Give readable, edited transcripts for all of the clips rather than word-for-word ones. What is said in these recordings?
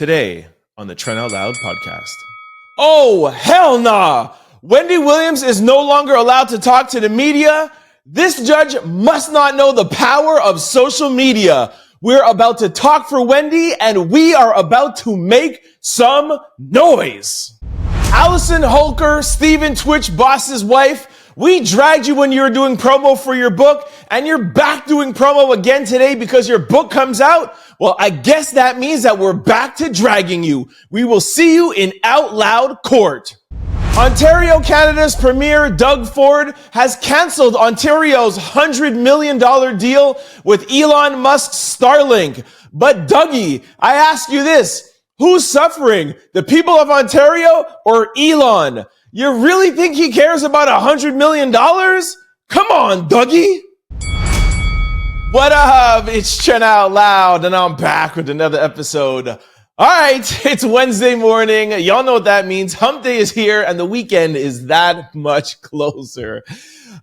Today on the Trent Out Loud podcast. Oh, hell nah! Wendy Williams is no longer allowed to talk to the media. This judge must not know the power of social media. We're about to talk for Wendy, and we are about to make some noise. Allison Holker, Steven Twitch Boss's wife, we dragged you when you were doing promo for your book, and you're back doing promo again today because your book comes out. Well, I guess that means that we're back to dragging you. We will see you in Out Loud Court. Ontario, Canada's premier, Doug Ford, has canceled Ontario's $100 million deal with Elon Musk's Starlink. But Dougie, I ask you this, who's suffering? The people of Ontario or Elon? You really think he cares about $100 million? Come on, Dougie. What up? It's Trent Out Loud, and I'm back with another episode. All right, it's Wednesday morning. Y'all know what that means. Hump Day is here, and the weekend is that much closer.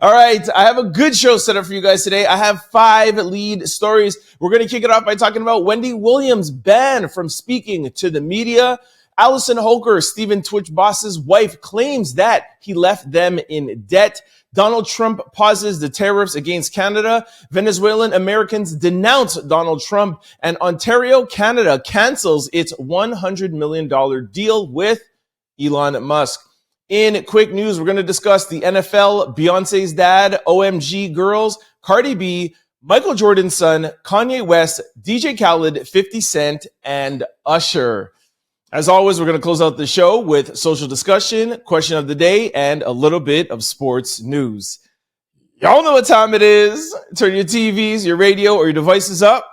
All right, I have a good show set up for you guys today. I have 5 lead stories. We're going to kick it off by talking about Wendy Williams' ban from speaking to the media. Allison Holker, Steven Twitch Boss's wife, claims that he left them in debt. Donald Trump pauses the tariffs against Canada. Venezuelan Americans denounce Donald Trump. And Ontario, Canada cancels its $100 million deal with Elon Musk. In quick news, we're going to discuss the NFL, Beyonce's dad, OMG Girlz, Cardi B, Micheal Jordan's son, Kanye West, DJ Khaled, 50 Cent, and Usher. As always, we're going to close out the show with social discussion, question of the day, and a little bit of sports news. Y'all know what time it is. Turn your TVs, your radio, or your devices up.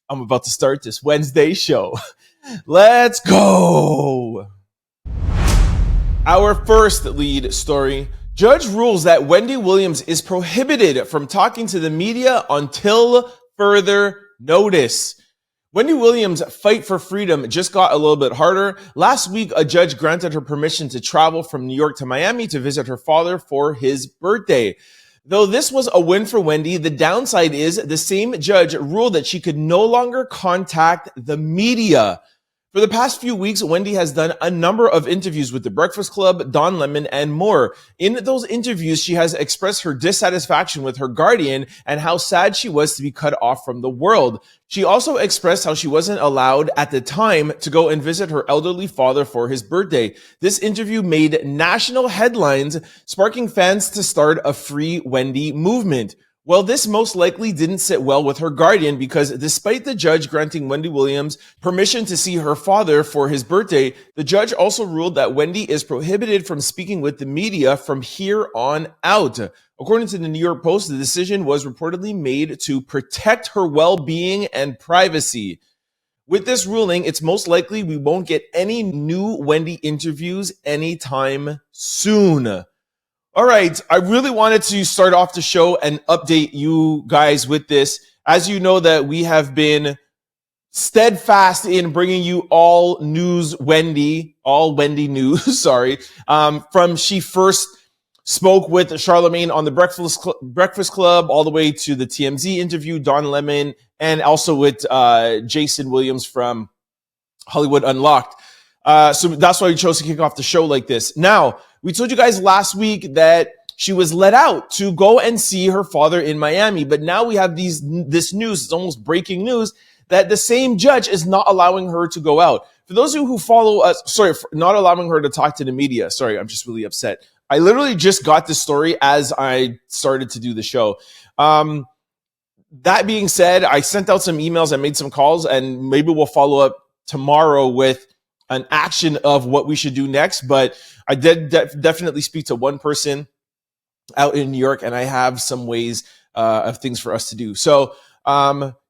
I'm about to start this Wednesday show. Let's go. Our first lead story. Judge rules that Wendy Williams is prohibited from talking to the media until further notice. Wendy Williams' fight for freedom just got a little bit harder. Last week, a judge granted her permission to travel from New York to Miami to visit her father for his birthday. Though this was a win for Wendy, the downside is the same judge ruled that she could no longer contact the media. For the past few weeks, Wendy has done a number of interviews with The Breakfast Club, Don Lemon, and more. In those interviews, she has expressed her dissatisfaction with her guardian and how sad she was to be cut off from the world. She also expressed how she wasn't allowed at the time to go and visit her elderly father for his birthday. This interview made national headlines, sparking fans to start a Free Wendy movement. Well, this most likely didn't sit well with her guardian because despite the judge granting Wendy Williams permission to see her father for his birthday, the judge also ruled that Wendy is prohibited from speaking with the media from here on out. According to the New York Post, the decision was reportedly made to protect her well-being and privacy. With this ruling, it's most likely we won't get any new Wendy interviews anytime soon. All right, I really wanted to start off the show and update you guys with this. As you know that we have been steadfast in bringing you all Wendy news, from she first spoke with Charlamagne on the Breakfast Club all the way to the TMZ interview, Don Lemon, and also with Jason Williams from Hollywood Unlocked. So that's why we chose to kick off the show like this. Now, we told you guys last week that she was let out to go and see her father in Miami. But now we have this news, it's almost breaking news, that the same judge is not allowing her to go out. For those of you who follow us, not allowing her to talk to the media. Sorry, I'm just really upset. I literally just got this story as I started to do the show. That being said, I sent out some emails, I made some calls, and maybe we'll follow up tomorrow with an action of what we should do next. But I did definitely speak to one person out in New York, and I have some ways of things for us to do. So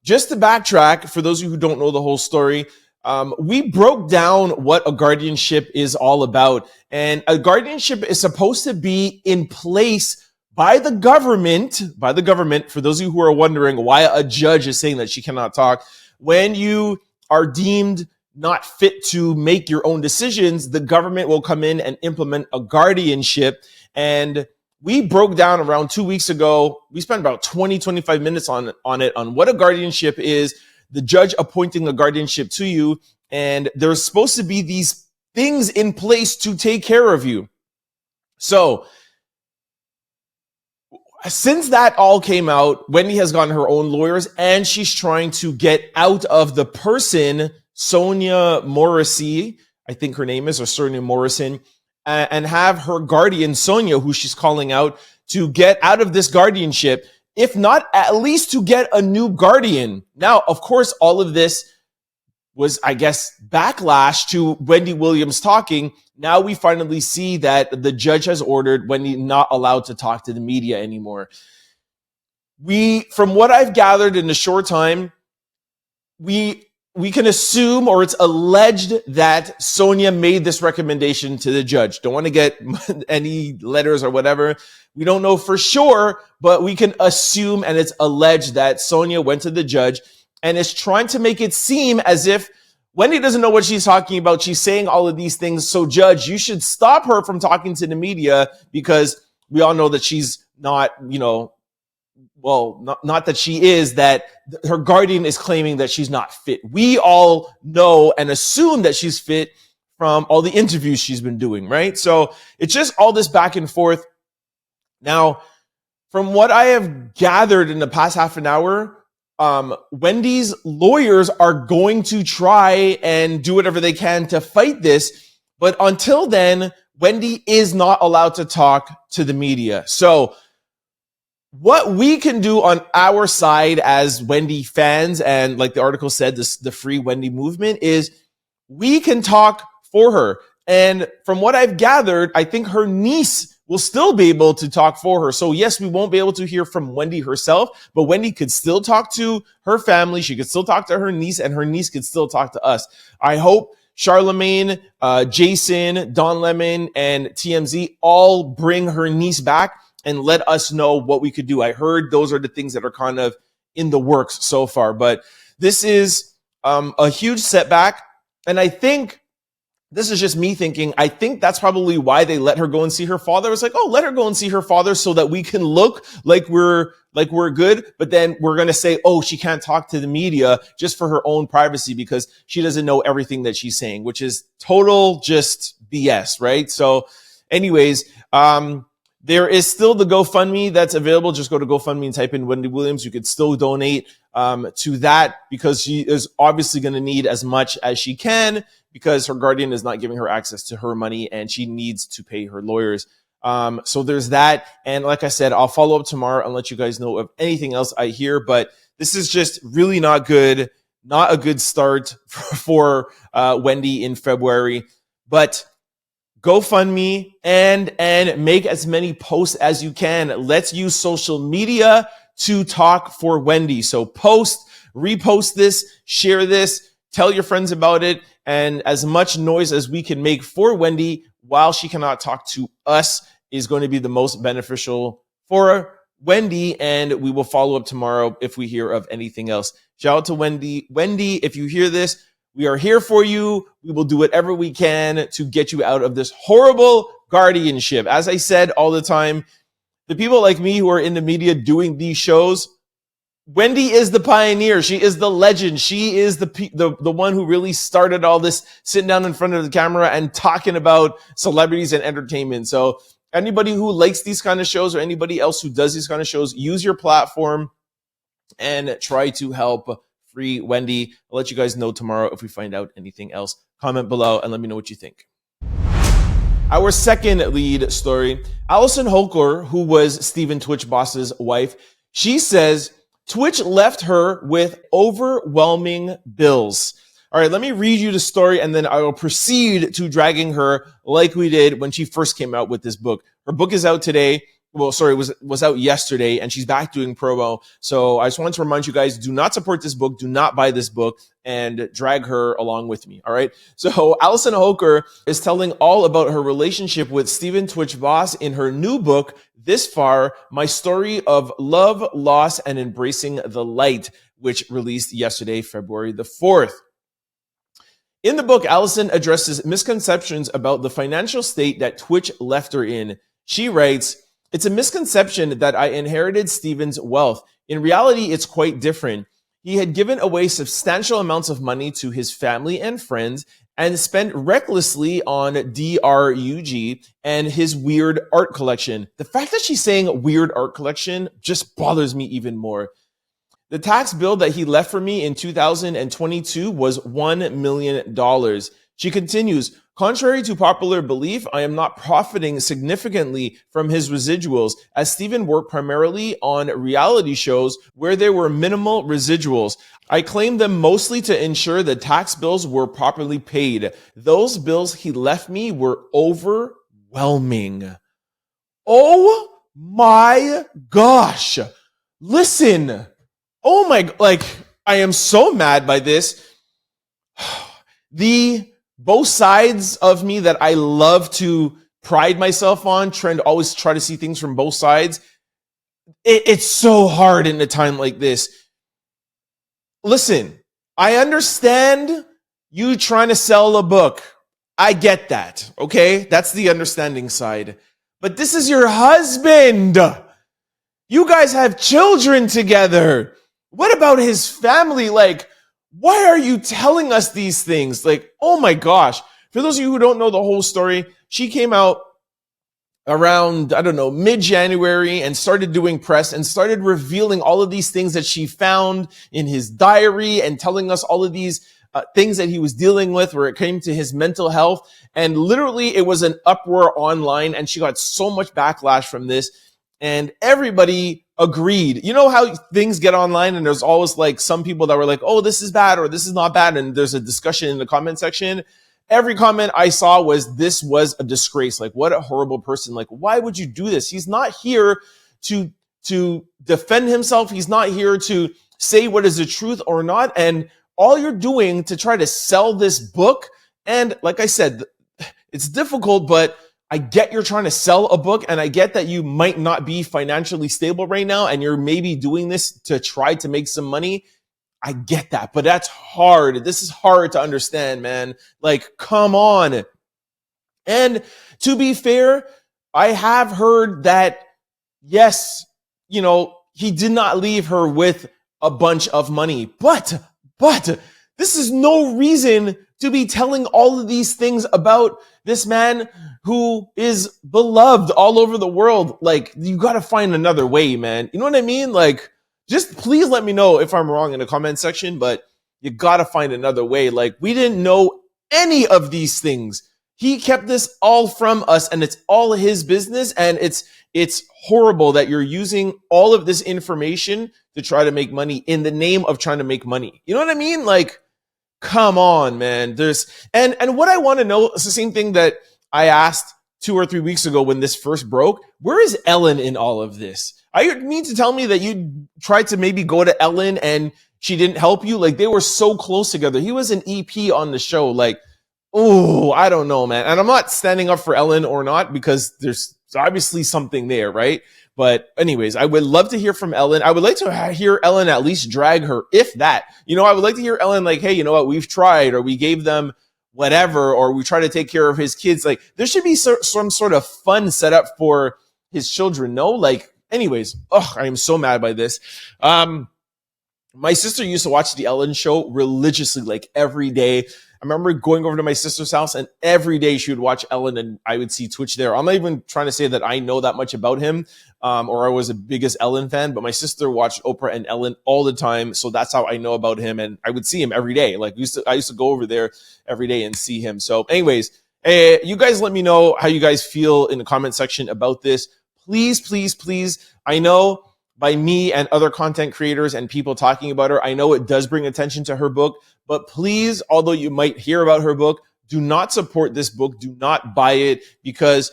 just to backtrack, for those of you who don't know the whole story, we broke down what a guardianship is all about. And a guardianship is supposed to be in place by the government, for those of you who are wondering why a judge is saying that she cannot talk. When you are deemed not fit to make your own decisions, the government will come in and implement a guardianship. And we broke down around 2 weeks ago. We spent about 25 minutes on it, on what a guardianship is, the judge appointing a guardianship to you, and there's supposed to be these things in place to take care of you. So since that all came out, Wendy has gotten her own lawyers, and she's trying to get out of the person, Sonia Morrissey, I think her name is, or Sonia Morrison, and have her guardian, Sonia, who she's calling out, to get out of this guardianship, if not at least to get a new guardian. Now, of course, all of this was, I guess, backlash to Wendy Williams talking. Now we finally see that the judge has ordered Wendy not allowed to talk to the media anymore. From what I've gathered in a short time, we can assume, or it's alleged, that Sonia made this recommendation to the judge. Don't want to get any letters or whatever. We don't know for sure, but we can assume, and it's alleged, that Sonia went to the judge and is trying to make it seem as if Wendy doesn't know what she's talking about. She's saying all of these things. So, judge, you should stop her from talking to the media, because we all know that she's not, not that she is, that her guardian is claiming that she's not fit. We all know and assume that she's fit from all the interviews she's been doing, right? So it's just all this back and forth. Now, from what I have gathered in the past half an hour, Wendy's lawyers are going to try and do whatever they can to fight this. But until then, Wendy is not allowed to talk to the media. So what we can do on our side as Wendy fans, and like the article said, the Free Wendy movement, is we can talk for her. And from what I've gathered, I think her niece will still be able to talk for her. So yes, we won't be able to hear from Wendy herself, but Wendy could still talk to her family. She could still talk to her niece, and her niece could still talk to us. I hope Charlemagne, Jason, Don Lemon, and TMZ all bring her niece back and let us know what we could do. I heard those are the things that are kind of in the works so far, but this is a huge setback. And I think, this is just me thinking, I think that's probably why they let her go and see her father. It's like, oh, let her go and see her father so that we can look like we're good. But then we're going to say, oh, she can't talk to the media just for her own privacy because she doesn't know everything that she's saying, which is total just BS, right? So anyways, there is still the GoFundMe that's available. Just go to GoFundMe and type in Wendy Williams. You could still donate to that, because she is obviously going to need as much as she can, because her guardian is not giving her access to her money and she needs to pay her lawyers. So there's that. And like I said, I'll follow up tomorrow and let you guys know of anything else I hear. But this is just really not good. Not a good start for Wendy in February. But GoFundMe and make as many posts as you can. Let's use social media to talk for Wendy. So post, repost this, share this, tell your friends about it, and as much noise as we can make for Wendy while she cannot talk to us is going to be the most beneficial for Wendy. And we will follow up tomorrow if we hear of anything else. Shout out to Wendy. Wendy, if you hear this, we are here for you. We will do whatever we can to get you out of this horrible guardianship. As I said all the time, the people like me who are in the media doing these shows, Wendy is the pioneer. She is the legend. She is the one who really started all this, sitting down in front of the camera and talking about celebrities and entertainment. So anybody who likes these kind of shows, or anybody else who does these kind of shows, use your platform and try to help free Wendy. I'll let you guys know tomorrow if we find out anything else. Comment below and let me know what you think. Our second lead story, Allison Holker, who was Steven Twitch Boss's wife, she says Twitch left her with overwhelming bills. All right, let me read you the story and then I will proceed to dragging her like we did when she first came out with this book. Her book is out today. Well, sorry, it was out yesterday, and she's back doing promo. So I just wanted to remind you guys, do not support this book. Do not buy this book and drag her along with me. All right. So Allison Holker is telling all about her relationship with Steven Twitch Boss in her new book, This Far, My Story of Love, Loss, and Embracing the Light, which released yesterday, February the 4th. In the book, Allison addresses misconceptions about the financial state that Twitch left her in. She writes, "It's a misconception that I inherited Steven's wealth. In reality, it's quite different. He had given away substantial amounts of money to his family and friends and spent recklessly on DRUG and his weird art collection. The fact that she's saying weird art collection just bothers me even more. The tax bill that he left for me in 2022 was $1 million. She continues, contrary to popular belief, I am not profiting significantly from his residuals, as Stephen worked primarily on reality shows where there were minimal residuals. I claim them mostly to ensure the tax bills were properly paid. Those bills he left me were overwhelming. Oh my gosh. Listen. Oh my, I am so mad by this. Both sides of me that I love to pride myself on, trying to always try to see things from both sides. It's so hard in a time like this. Listen, I understand you trying to sell a book. I get that, okay? That's the understanding side. But this is your husband. You guys have children together. What about his family? Why are you telling us these things? Oh my gosh. For those of you who don't know the whole story, she came out around, mid-January and started doing press and started revealing all of these things that she found in his diary and telling us all of these things that he was dealing with where it came to his mental health. And literally it was an uproar online and she got so much backlash from this. And everybody agreed. You know how things get online and there's always some people that were like, oh, this is bad or this is not bad. And there's a discussion in the comment section. Every comment I saw was, this was a disgrace. What a horrible person. Why would you do this? He's not here to defend himself. He's not here to say what is the truth or not. And all you're doing to try to sell this book. And like I said, it's difficult, but I get you're trying to sell a book and I get that you might not be financially stable right now and you're maybe doing this to try to make some money. I get that, but that's hard. This is hard to understand, man. Come on. And to be fair, I have heard that, yes, he did not leave her with a bunch of money, but this is no reason to be telling all of these things about this man who is beloved all over the world. You got to find another way, man. You know what I mean? Just please let me know if I'm wrong in the comment section, but you got to find another way. We didn't know any of these things. He kept this all from us and it's all his business. And it's horrible that you're using all of this information to try to make money in the name of trying to make money. You know what I mean? Come on, man. And what I want to know is the same thing that I asked 2 or 3 weeks ago when this first broke. Where is Ellen in all of this? Are you mean to tell me that you tried to maybe go to Ellen and she didn't help you? They were so close together. He was an EP on the show. Oh, I don't know, man. And I'm not standing up for Ellen or not because there's obviously something there, right? But anyways, I would love to hear from Ellen. I would like to hear Ellen at least drag her, if that. I would like to hear Ellen hey, you know what? We've tried, or we gave them whatever, or we try to take care of his kids. There should be some sort of fun set up for his children, no? Anyways, I am so mad by this. My sister used to watch the Ellen show religiously, every day. I remember going over to my sister's house and every day she would watch Ellen and I would see Twitch there. I'm not even trying to say that I know that much about him, or I was the biggest Ellen fan, but my sister watched Oprah and Ellen all the time. So that's how I know about him. And I would see him every day. I used to go over there every day and see him. So anyways, you guys let me know how you guys feel in the comment section about this. Please, please, please. I know by me and other content creators and people talking about her, I know it does bring attention to her book, but please, although you might hear about her book, do not support this book. Do not buy it because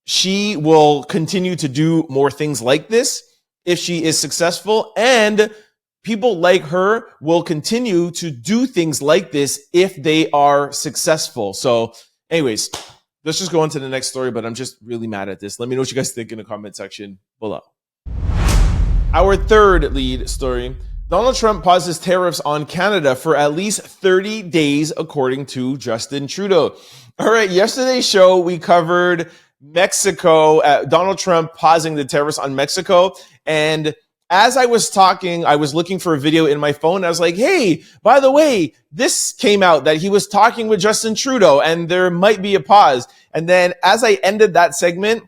she will continue to do more things like this if she is successful, and people like her will continue to do things like this if they are successful. So anyways, let's just go on to the next story, but I'm just really mad at this. Let me know what you guys think in the comment section below. Our third lead story. Donald Trump pauses tariffs on Canada for at least 30 days, according to Justin Trudeau. All right, yesterday's show, we covered Mexico, Donald Trump pausing the tariffs on Mexico. And as I was talking, I was looking for a video in my phone. I was like, hey, by the way, this came out that he was talking with Justin Trudeau and there might be a pause. And then as I ended that segment,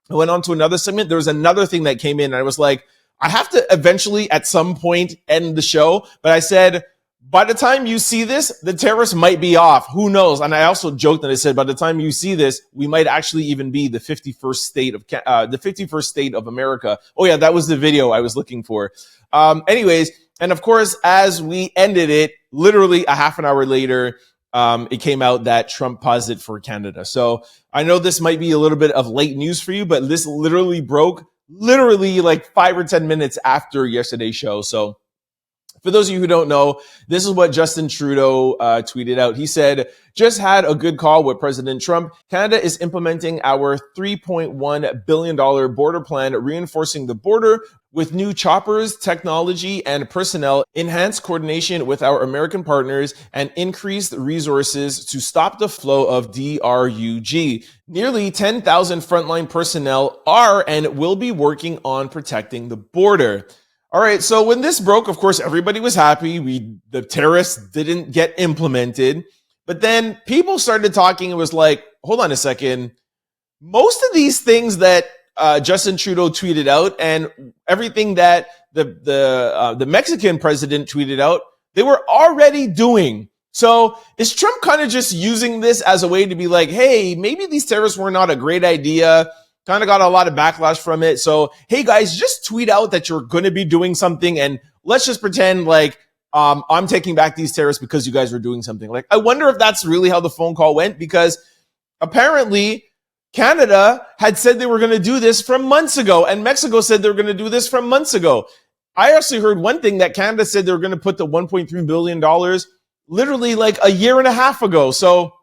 I went on to another segment. There was another thing that came in and I was like, I have to eventually at some point end the show. But I said, by the time you see this, the tariffs might be off. Who knows? And I also joked and I said, by the time you see this, we might actually even be the 51st state of America. Oh yeah, that was the video I was looking for. Anyways, and of course, as we ended it, literally a half an hour later, it came out that Trump paused it for Canada. So I know this might be a little bit of late news for you, but this literally broke like 5 or 10 minutes after yesterday's show. So for those of you who don't know, this is what Justin Trudeau tweeted out. He said, just had a good call with President Trump. Canada is implementing our $3.1 billion border plan, reinforcing the border with new choppers, technology, and personnel, enhanced coordination with our American partners, and increased resources to stop the flow of DRUG. Nearly 10,000 frontline personnel are and will be working on protecting the border. All right, so when this broke, of course, everybody was happy. The tariffs didn't get implemented. But then people started talking. It was like, hold on a second. Most of these things that Justin Trudeau tweeted out and everything that the Mexican president tweeted out, they were already doing. So is Trump kind of just using this as a way to be like, hey, maybe these tariffs were not a great idea? Kind of got a lot of backlash from it. So, hey guys, just tweet out that you're going to be doing something and let's just pretend like I'm taking back these tariffs because you guys were doing something. Like, I wonder if that's really how the phone call went, because apparently Canada had said they were going to do this from months ago and Mexico said they were going to do this from months ago. I actually heard one thing that Canada said they were going to put the $1.3 billion literally like a year and a half ago. So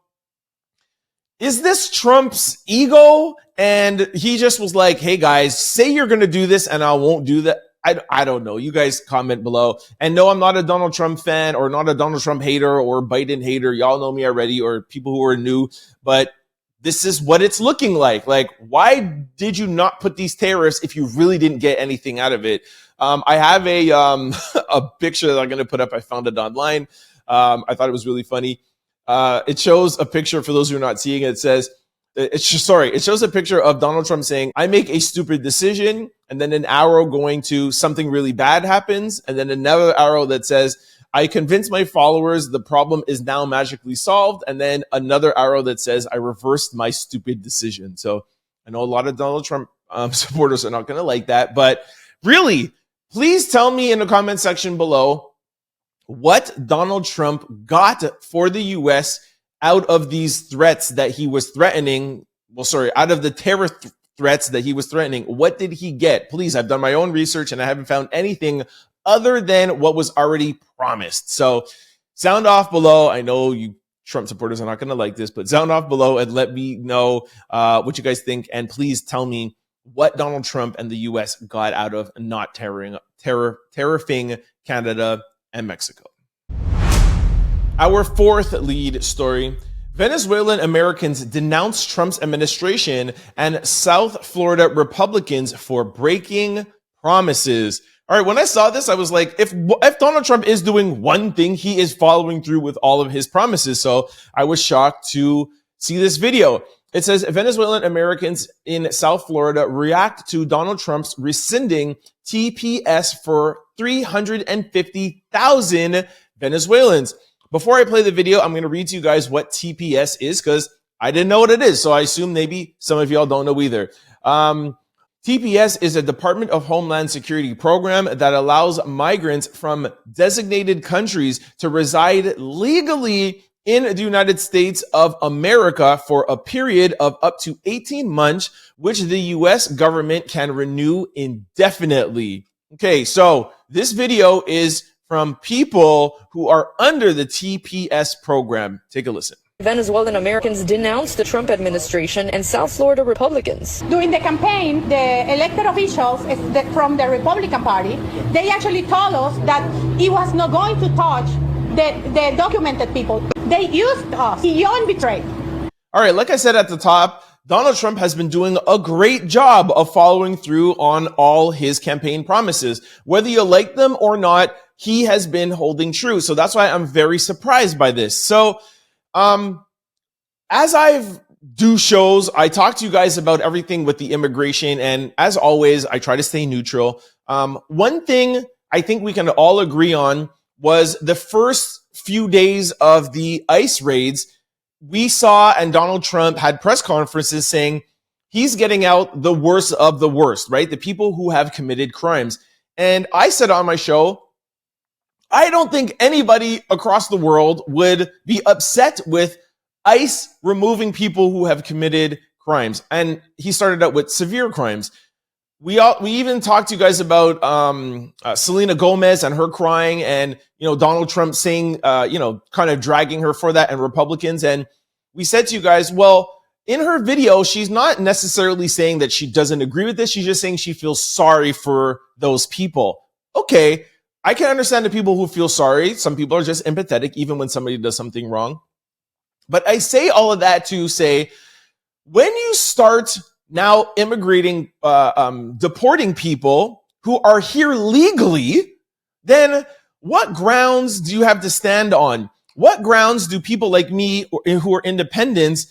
is this Trump's ego? And he just was like, hey guys, say you're going to do this and I won't do that. I don't know. You guys comment below. And no, I'm not a Donald Trump fan or not a Donald Trump hater or Biden hater. Y'all know me already, or people who are new, but this is what it's looking like. Like, why did you not put these tariffs if you really didn't get anything out of it? I have a picture that I'm going to put up. I found it online. I thought it was really funny. It shows a picture, for those who are not seeing it, it shows a picture of Donald Trump saying, I make a stupid decision, and then an arrow going to something really bad happens, and then another arrow that says, I convinced my followers the problem is now magically solved, and then another arrow that says, I reversed my stupid decision. So I know a lot of Donald Trump supporters are not going to like that, but really, please tell me in the comment section below what Donald Trump got for the U.S. out of these threats that he was threatening. Out of the terror threats that he was threatening. What did he get? Please, I've done my own research and I haven't found anything other than what was already promised. So sound off below. I know you Trump supporters are not going to like this, but sound off below and let me know what you guys think. And please tell me what Donald Trump and the U.S. got out of not tariffing Canada and Mexico. Our fourth lead story: Venezuelan Americans denounce Trump's administration and South Florida Republicans for breaking promises. All right, when I saw this, I was like, if Donald Trump is doing one thing, he is following through with all of his promises. So I was shocked to see this video. It says Venezuelan Americans in South Florida react to Donald Trump's rescinding TPS for 350,000 Venezuelans. Before I play the video, I'm going to read to you guys what TPS is, because I didn't know what it is. So I assume maybe some of y'all don't know either. TPS is a Department of Homeland Security program that allows migrants from designated countries to reside legally in the United States of America for a period of up to 18 months, which the U.S. government can renew indefinitely. Okay, so this video is from people who are under the TPS program. Take a listen. Venezuelan Americans denounced the Trump administration and South Florida Republicans. During the campaign, the elected officials from the Republican Party, they actually told us that he was not going to touch the documented people. They used us beyond betrayal. All right, like I said at the top, Donald Trump has been doing a great job of following through on all his campaign promises. Whether you like them or not, he has been holding true. So that's why I'm very surprised by this. So, as I've do shows, I talk to you guys about everything with the immigration. And as always, I try to stay neutral. One thing I think we can all agree on was the first few days of the ICE raids, we saw, and Donald Trump had press conferences saying he's getting out the worst of the worst, right? The people who have committed crimes. And I said on my show, I don't think anybody across the world would be upset with ICE removing people who have committed crimes. And he started out with severe crimes. We even talked to you guys about Selena Gomez and her crying, and Donald Trump saying kind of dragging her for that, and Republicans. And we said to you guys, well, in her video, she's not necessarily saying that she doesn't agree with this. She's just saying she feels sorry for those people. Okay, I can understand the people who feel sorry. Some people are just empathetic, even when somebody does something wrong. But I say all of that to say, when you start now immigrating, deporting people who are here legally, then what grounds do you have to stand on? What grounds do people like me who are independents,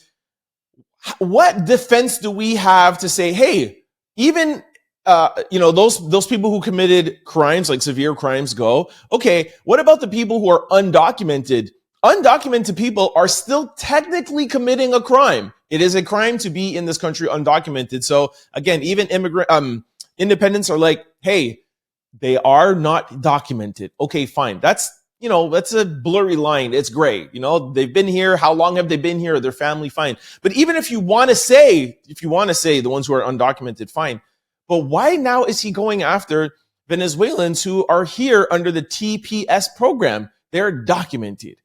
what defense do we have to say, hey, even those people who committed crimes, like severe crimes, go, okay, what about the people who are undocumented? Undocumented people are still technically committing a crime. It is a crime to be in this country undocumented. So again, even independents are like, hey, they are not documented. Okay, fine. That's a blurry line. It's gray. They've been here. How long have they been here? Their family, fine. But even if you want to say the ones who are undocumented, fine. But why now is he going after Venezuelans who are here under the TPS program? They're documented.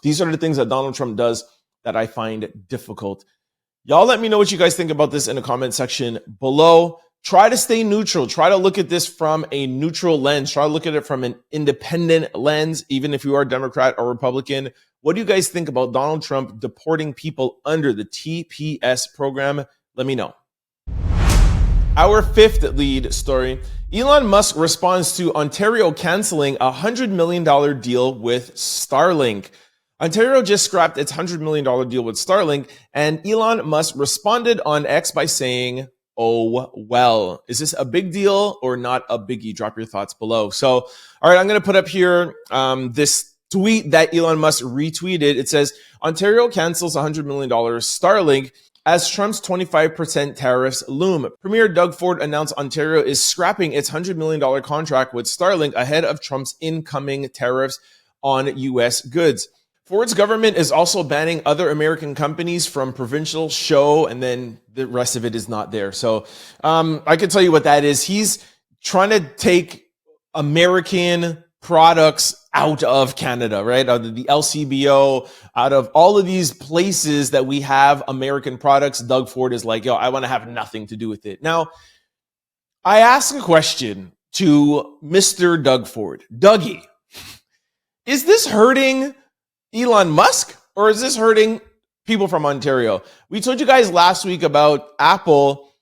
These are the things that Donald Trump does that I find difficult. Y'all let me know what you guys think about this in the comment section below. Try to stay neutral. Try to look at this from a neutral lens. Try to look at it from an independent lens, even if you are Democrat or Republican. What do you guys think about Donald Trump deporting people under the TPS program? Let me know. Our fifth lead story. Elon Musk responds to Ontario canceling a $100 million deal with Starlink. Ontario just scrapped its $100 million deal with Starlink, and Elon Musk responded on X by saying, oh, well. Is this a big deal or not a biggie? Drop your thoughts below. So, all right, I'm going to put up here this tweet that Elon Musk retweeted. It says, Ontario cancels $100 million Starlink as Trump's 25% tariffs loom. Premier Doug Ford announced Ontario is scrapping its $100 million contract with Starlink ahead of Trump's incoming tariffs on U.S. goods. Ford's government is also banning other American companies from provincial show, and then the rest of it is not there. So I can tell you what that is. He's trying to take American products out of Canada, right? Out of the LCBO, out of all of these places that we have American products. Doug Ford is like, yo, I want to have nothing to do with it. Now, I ask a question to Mr. Doug Ford. Dougie, is this hurting Elon Musk or is this hurting people from Ontario? We told you guys last week about Apple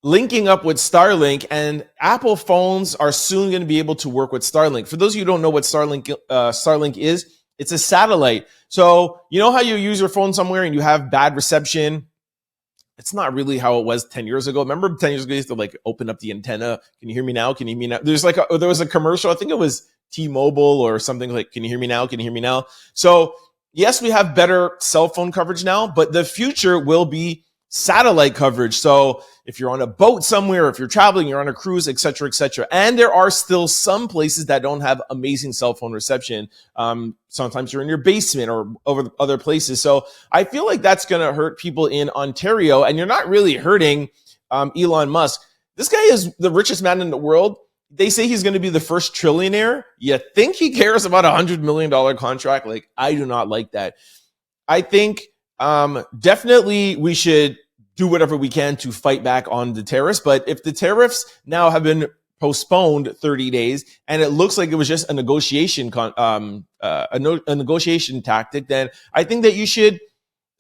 linking up with Starlink, and Apple phones are soon going to be able to work with Starlink. For those of you who don't know what Starlink is, it's a satellite. So you know how you use your phone somewhere and you have bad reception? It's not really how it was 10 years ago. Remember 10 years ago, you used to like open up the antenna. Can you hear me now? Can you hear me now? There was a commercial. I think it was T-Mobile or something like, can you hear me now? Can you hear me now? So yes, we have better cell phone coverage now, but the future will be satellite coverage. So if you're on a boat somewhere, if you're traveling, you're on a cruise, et cetera, et cetera. And there are still some places that don't have amazing cell phone reception. Sometimes you're in your basement or over other places. So I feel like that's going to hurt people in Ontario, and you're not really hurting Elon Musk. This guy is the richest man in the world. They say he's going to be the first trillionaire. You think he cares about a $100 million contract? Like, I do not like that. I think definitely we should do whatever we can to fight back on the tariffs. But if the tariffs now have been postponed 30 days and it looks like it was just a negotiation, a negotiation tactic, then I think that you should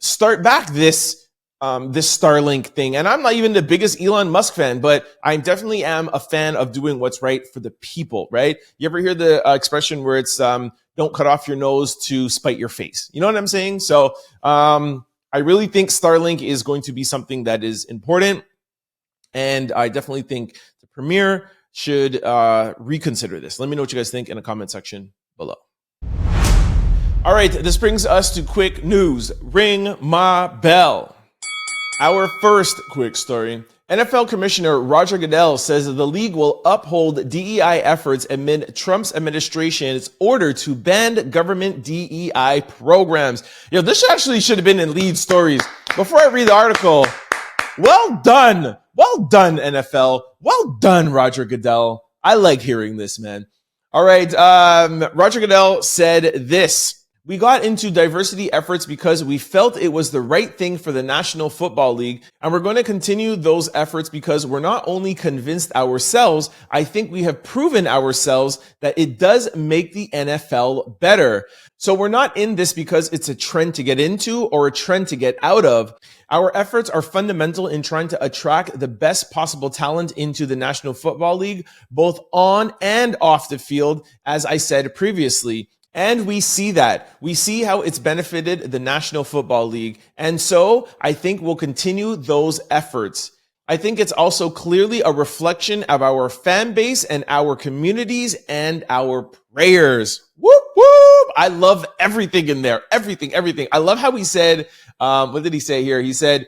start back this Starlink thing. And I'm not even the biggest Elon Musk fan, but I definitely am a fan of doing what's right for the people, right? You ever hear the expression where it's don't cut off your nose to spite your face? You know what I'm saying? So I really think Starlink is going to be something that is important. And I definitely think the premier should reconsider this. Let me know what you guys think in the comment section below. All right, this brings us to quick news. Ring my bell. Our first quick story. NFL Commissioner Roger Goodell says that the league will uphold DEI efforts amid Trump's administration's order to ban government DEI programs. This actually should have been in lead stories. Before I read the article, well done. Well done, NFL. Well done, Roger Goodell. I like hearing this, man. All right. Roger Goodell said this. We got into diversity efforts because we felt it was the right thing for the National Football League, and we're going to continue those efforts because we're not only convinced ourselves, I think we have proven ourselves that it does make the NFL better. So we're not in this because it's a trend to get into or a trend to get out of. Our efforts are fundamental in trying to attract the best possible talent into the National Football League, both on and off the field, as I said previously. And we see that. We see how it's benefited the National Football League. And so I think we'll continue those efforts. I think it's also clearly a reflection of our fan base and our communities and our prayers. Whoop, whoop. I love everything in there. Everything. I love how he said, what did he say here? He said,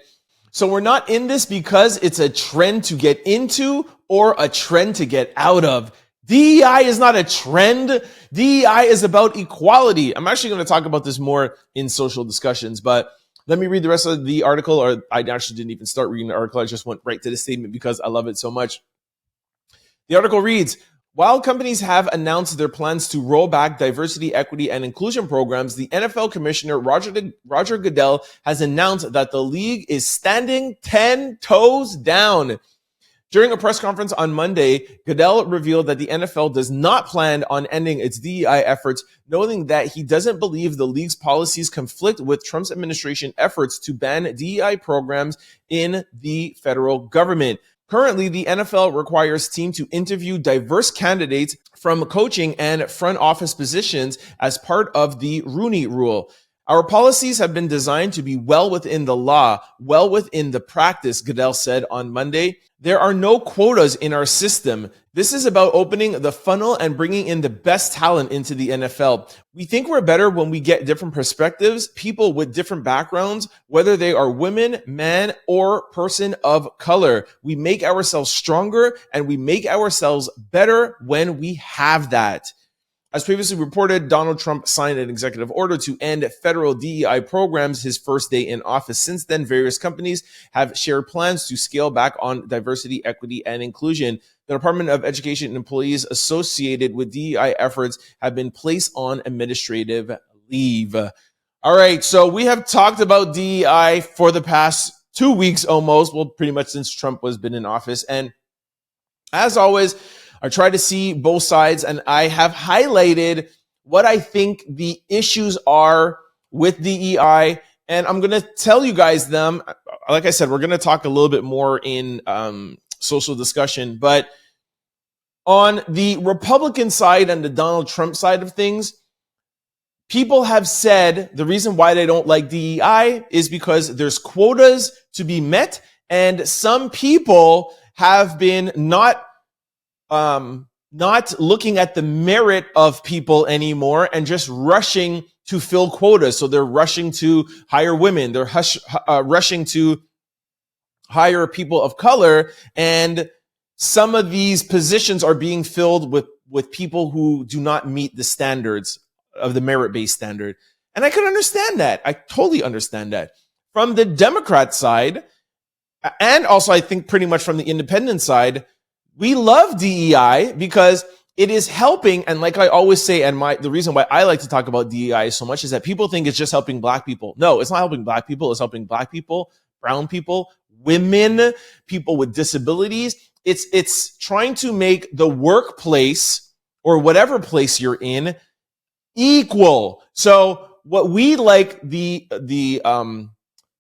so we're not in this because it's a trend to get into or a trend to get out of. DEI is not a trend. DEI is about equality. I'm actually going to talk about this more in social discussions, but let me read the rest of the article, or I actually didn't even start reading the article. I just went right to the statement because I love it so much. The article reads, while companies have announced their plans to roll back diversity, equity, and inclusion programs, the NFL Commissioner Roger Goodell has announced that the league is standing 10 toes down. During a press conference on Monday, Goodell revealed that the NFL does not plan on ending its DEI efforts, noting that he doesn't believe the league's policies conflict with Trump's administration efforts to ban DEI programs in the federal government. Currently, the NFL requires teams to interview diverse candidates from coaching and front office positions as part of the Rooney Rule. Our policies have been designed to be well within the law, well within the practice, Goodell said on Monday. There are no quotas in our system. This is about opening the funnel and bringing in the best talent into the NFL. We think we're better when we get different perspectives, people with different backgrounds, whether they are women, man, or person of color. We make ourselves stronger and we make ourselves better when we have that. As previously reported, Donald Trump signed an executive order to end federal DEI programs his first day in office. Since then, various companies have shared plans to scale back on diversity, equity, and inclusion. The Department of Education and employees associated with DEI efforts have been placed on administrative leave. All right, so we have talked about DEI for the past 2 weeks almost, well, pretty much since Trump has been in office. And as always, I try to see both sides, and I have highlighted what I think the issues are with DEI, and I'm going to tell you guys them. Like I said, we're going to talk a little bit more in social discussion, but on the Republican side and the Donald Trump side of things, people have said the reason why they don't like DEI is because there's quotas to be met, and some people have been not looking at the merit of people anymore and just rushing to fill quotas. So they're rushing to hire women. They're rushing to hire people of color. And some of these positions are being filled with people who do not meet the standards of the merit-based standard. And I can understand that. I totally understand that. From the Democrat side, and also I think pretty much from the independent side, we love DEI because it is helping. And like I always say, and the reason why I like to talk about DEI so much is that people think it's just helping black people. No, it's not helping black people. It's helping black people, brown people, women, people with disabilities. It's trying to make the workplace or whatever place you're in equal. So what we like the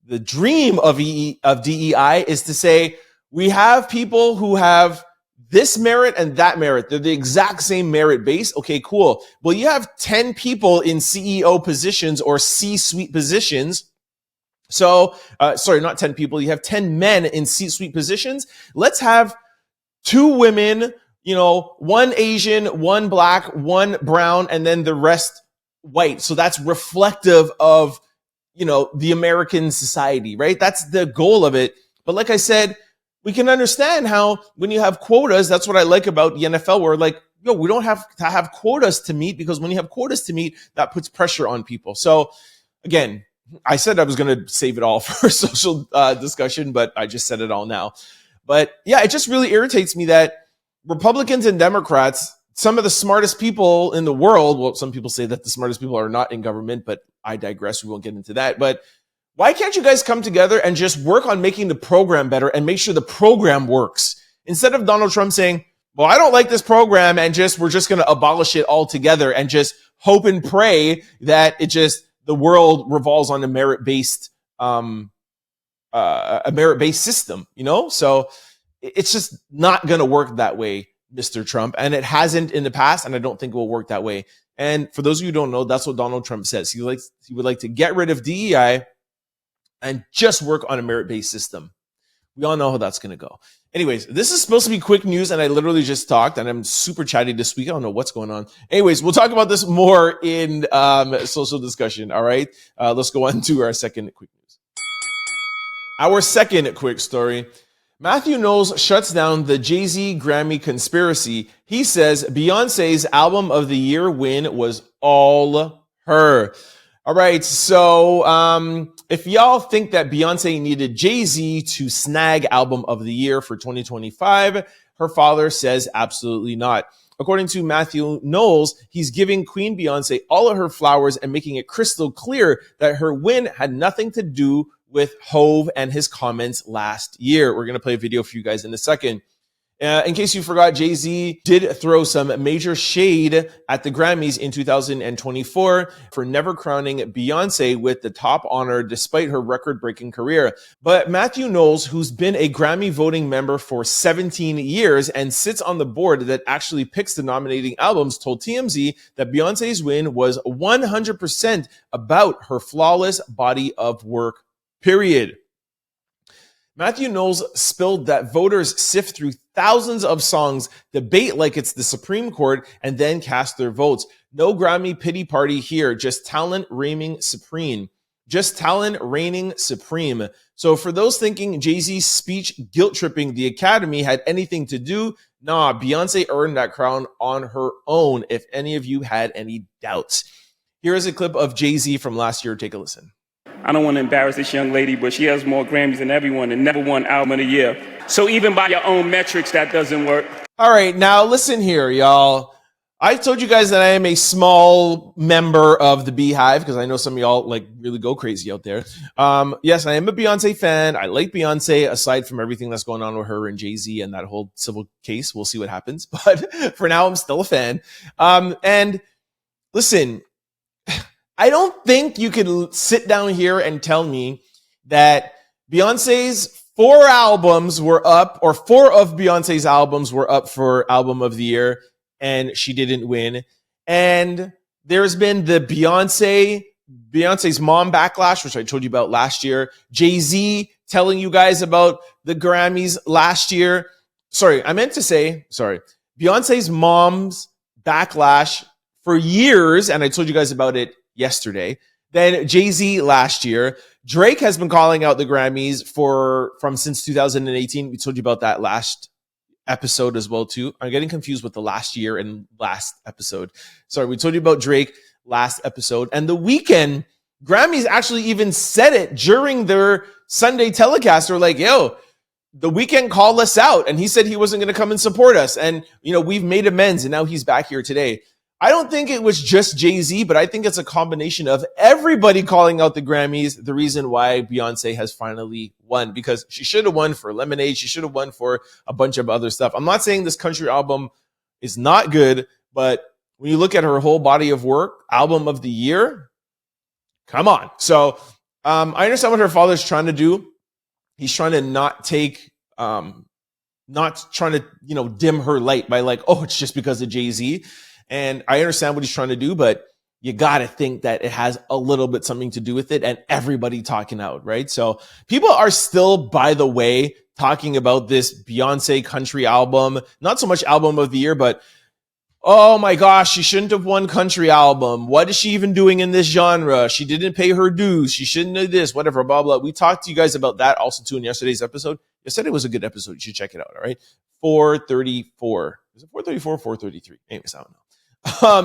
the dream of DEI is to say, we have people who have this merit and that merit. They're the exact same merit base. Okay, cool. Well, you have 10 people in CEO positions or C-suite positions. So, sorry, not 10 people. You have 10 men in C-suite positions. Let's have 2 women, one Asian, 1 black, 1 brown, and then the rest white. So that's reflective of, the American society, right? That's the goal of it. But like I said, we can understand how when you have quotas, that's what I like about the NFL, where we don't have to have quotas to meet, because when you have quotas to meet, that puts pressure on people. So again, I said I was going to save it all for social discussion, but I just said it all now. But yeah, it just really irritates me that Republicans and Democrats, some of the smartest people in the world, well, some people say that the smartest people are not in government, but I digress. We won't get into that. But why can't you guys come together and just work on making the program better and make sure the program works? Instead of Donald Trump saying, well, I don't like this program, and we're just going to abolish it altogether and just hope and pray that the world revolves on a merit-based system, So it's just not going to work that way, Mr. Trump. And it hasn't in the past, and I don't think it will work that way. And for those of you who don't know, that's what Donald Trump says. He would like to get rid of DEI and just work on a merit-based system. We all know how that's going to go. Anyways, this is supposed to be quick news, and I literally just talked, and I'm super chatty this week. I don't know what's going on. Anyways, we'll talk about this more in social discussion, all right? Let's go on to our second quick news. Our second quick story. Mathew Knowles shuts down the Jay-Z Grammy conspiracy. He says Beyoncé's Album of the Year win was all her. All right, so if y'all think that Beyoncé needed Jay-Z to snag Album of the Year for 2025, her father says absolutely not. According to Mathew Knowles, he's giving Queen Beyoncé all of her flowers and making it crystal clear that her win had nothing to do with Hove and his comments last year. We're going to play a video for you guys in a second. In case you forgot, Jay-Z did throw some major shade at the Grammys in 2024 for never crowning Beyoncé with the top honor despite her record-breaking career. But Mathew Knowles, who's been a Grammy voting member for 17 years and sits on the board that actually picks the nominating albums, told TMZ that Beyoncé's win was 100% about her flawless body of work, period. Mathew Knowles spilled that voters sift through thousands of songs, debate like it's the Supreme Court, and then cast their votes. No Grammy pity party here, just talent reigning supreme. Just talent reigning supreme. So for those thinking Jay-Z's speech guilt-tripping the Academy had anything to do, nah, Beyoncé earned that crown on her own, if any of you had any doubts. Here is a clip of Jay-Z from last year. Take a listen. I don't want to embarrass this young lady, but she has more Grammys than everyone and never won Album of the Year. So even by your own metrics, that doesn't work. All right, now listen here, y'all. I told you guys that I am a small member of the Beehive because I know some of y'all really go crazy out there. Yes, I am a Beyonce fan. I like Beyonce aside from everything that's going on with her and Jay-Z and that whole civil case. We'll see what happens. But for now, I'm still a fan. And listen, I don't think you could sit down here and tell me that Beyonce's 4 albums were up, or 4 of Beyonce's albums were up for Album of the Year, and she didn't win. And there's been the Beyonce's mom backlash, which I told you about last year. Jay-Z telling you guys about the Grammys last year. Beyonce's mom's backlash for years, and I told you guys about it yesterday. Then Jay-Z last year. Drake has been calling out the Grammys from since 2018. We told you about that last episode as well too. I'm getting confused with the last year and last episode. Sorry, we told you about Drake last episode. And The Weeknd, Grammys actually even said it during their Sunday telecast. They're like, yo, The Weeknd called us out and he said he wasn't going to come and support us. And, we've made amends and now he's back here today. I don't think it was just Jay-Z, but I think it's a combination of everybody calling out the Grammys, the reason why Beyonce has finally won, because she should have won for Lemonade. She should have won for a bunch of other stuff. I'm not saying this country album is not good, but when you look at her whole body of work, Album of the Year, come on. So I understand what her father's trying to do. He's trying to not trying to, dim her light by like, oh, it's just because of Jay-Z. And I understand what he's trying to do, but you got to think that it has a little bit something to do with it and everybody talking out, right? So people are still, by the way, talking about this Beyonce country album, not so much album of the year, but oh my gosh, she shouldn't have won country album. What is she even doing in this genre? She didn't pay her dues. She shouldn't do this, whatever, blah, blah. We talked to you guys about that also too in yesterday's episode. Yesterday was a good episode. You should check it out, all right? 434. Is it 434 or 433? Anyways, I don't know.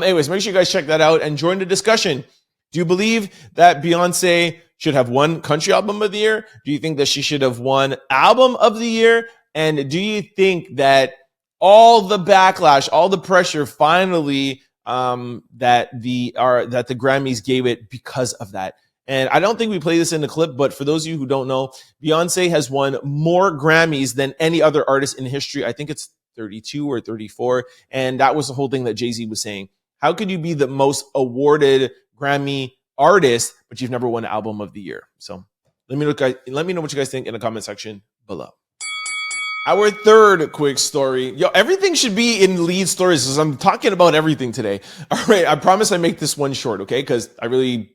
Anyways, make sure you guys check that out and join the discussion. Do you believe that Beyonce should have won country album of the year? Do you think that she should have won album of the year? And do you think that all the backlash, all the pressure finally that the Grammys gave it because of that? And I don't think we play this in the clip, but for those of you who don't know, Beyonce has won more Grammys than any other artist in history. I think it's 32 or 34. And that was the whole thing that Jay-Z was saying. How could you be the most awarded Grammy artist, but you've never won album of the year? So let me know what you guys think in the comment section below. Our third quick story. Yo, everything should be in lead stories because I'm talking about everything today. All right, I promise I make this one short, okay? Because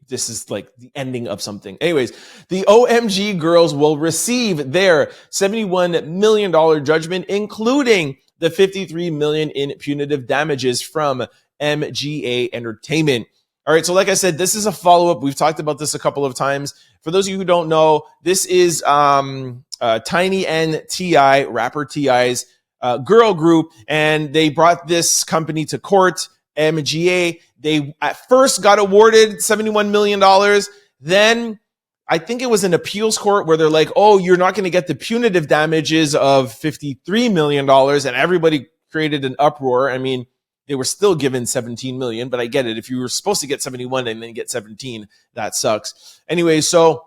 this is like the ending of something. Anyways, the OMG Girlz will receive their $71 million judgment, including the $53 million in punitive damages from MGA Entertainment. All right, so like I said, this is a follow-up. We've talked about this a couple of times. For those of you who don't know, this is Tiny and T.I., rapper T.I.'s girl group, and they brought this company to court, MGA. They at first got awarded $71 million. Then I think it was an appeals court where they're like, oh, you're not going to get the punitive damages of $53 million, and everybody created an uproar. I mean, they were still given 17 million, but I get it. If you were supposed to get 71 and then get 17, that sucks. Anyway, so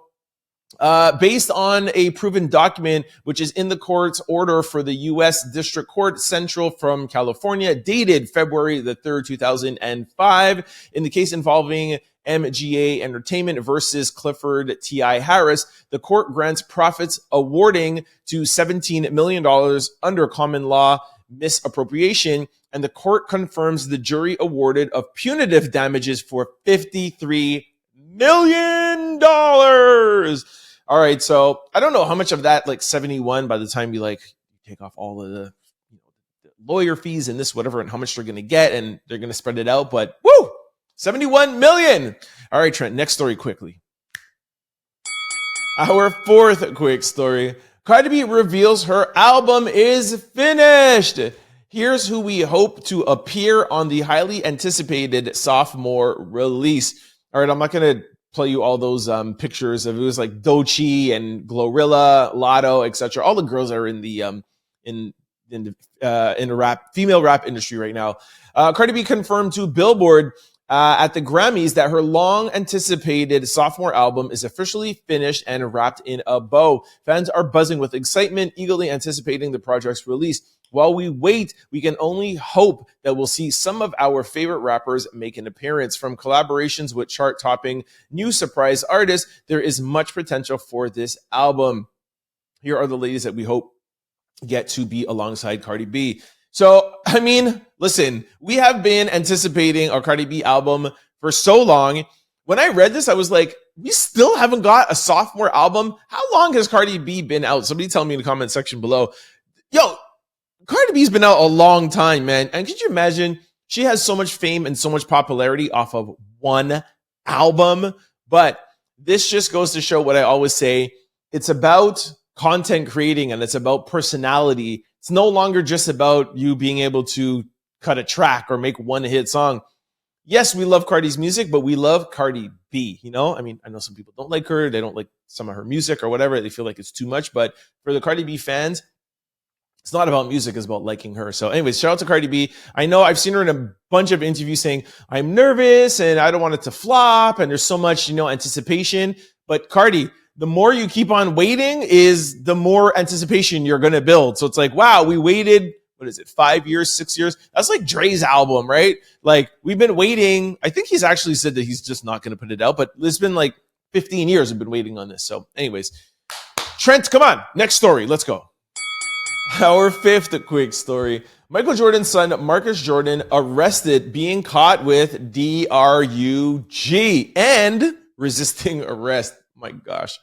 based on a proven document, which is in the court's order for the U.S. District Court Central from California, dated February the 3rd, 2005, in the case involving MGA Entertainment versus Clifford T.I. Harris, the court grants profits awarding to $17 million under common law misappropriation, and the court confirms the jury awarded of punitive damages for $53 million. All right, so I don't know how much of that, like 71, by the time you take off all of the lawyer fees and this, whatever, and how much they're going to get, and they're going to spread it out, but woo, 71 million. All right, Trent, next story quickly. Our fourth quick story. Cardi B reveals her album is finished. Here's who we hope to appear on the highly anticipated sophomore release. All right, I'm not going to play you all those pictures of it was like Doechii and Glorilla, Lotto, etc. All the girls are in the in the female rap industry right now. Cardi B confirmed to Billboard at the Grammys that her long-anticipated sophomore album is officially finished and wrapped in a bow. Fans are buzzing with excitement, eagerly anticipating the project's release. While we wait, we can only hope that we'll see some of our favorite rappers make an appearance. From collaborations with chart-topping new surprise artists, there is much potential for this album. Here are the ladies that we hope get to be alongside Cardi B. So, I mean, listen, we have been anticipating our Cardi B album for so long. When I read this, I was like, we still haven't got a sophomore album. How long has Cardi B been out? Somebody tell me in the comment section below. Yo, Cardi B's been out a long time, man. And could you imagine? She has so much fame and so much popularity off of one album. But this just goes to show what I always say. It's about content creating and it's about personality. It's no longer just about you being able to cut a track or make one hit song. Yes, we love Cardi's music, but we love Cardi B, you know? I mean, I know some people don't like her. They don't like some of her music or whatever. They feel like it's too much. But for the Cardi B fans, it's not about music, it's about liking her. So anyways, shout out to Cardi B. I know I've seen her in a bunch of interviews saying, I'm nervous and I don't want it to flop. And there's so much, anticipation. But Cardi, the more you keep on waiting is the more anticipation you're going to build. So it's like, wow, we waited, 5 years, 6 years? That's like Dre's album, right? Like we've been waiting. I think he's actually said that he's just not going to put it out, but it's been like 15 years I've been waiting on this. So anyways, Trent, come on. Next story. Let's go. Our fifth quick story. Michael Jordan's son, Marcus Jordan, arrested being caught with DRUG and resisting arrest. My gosh.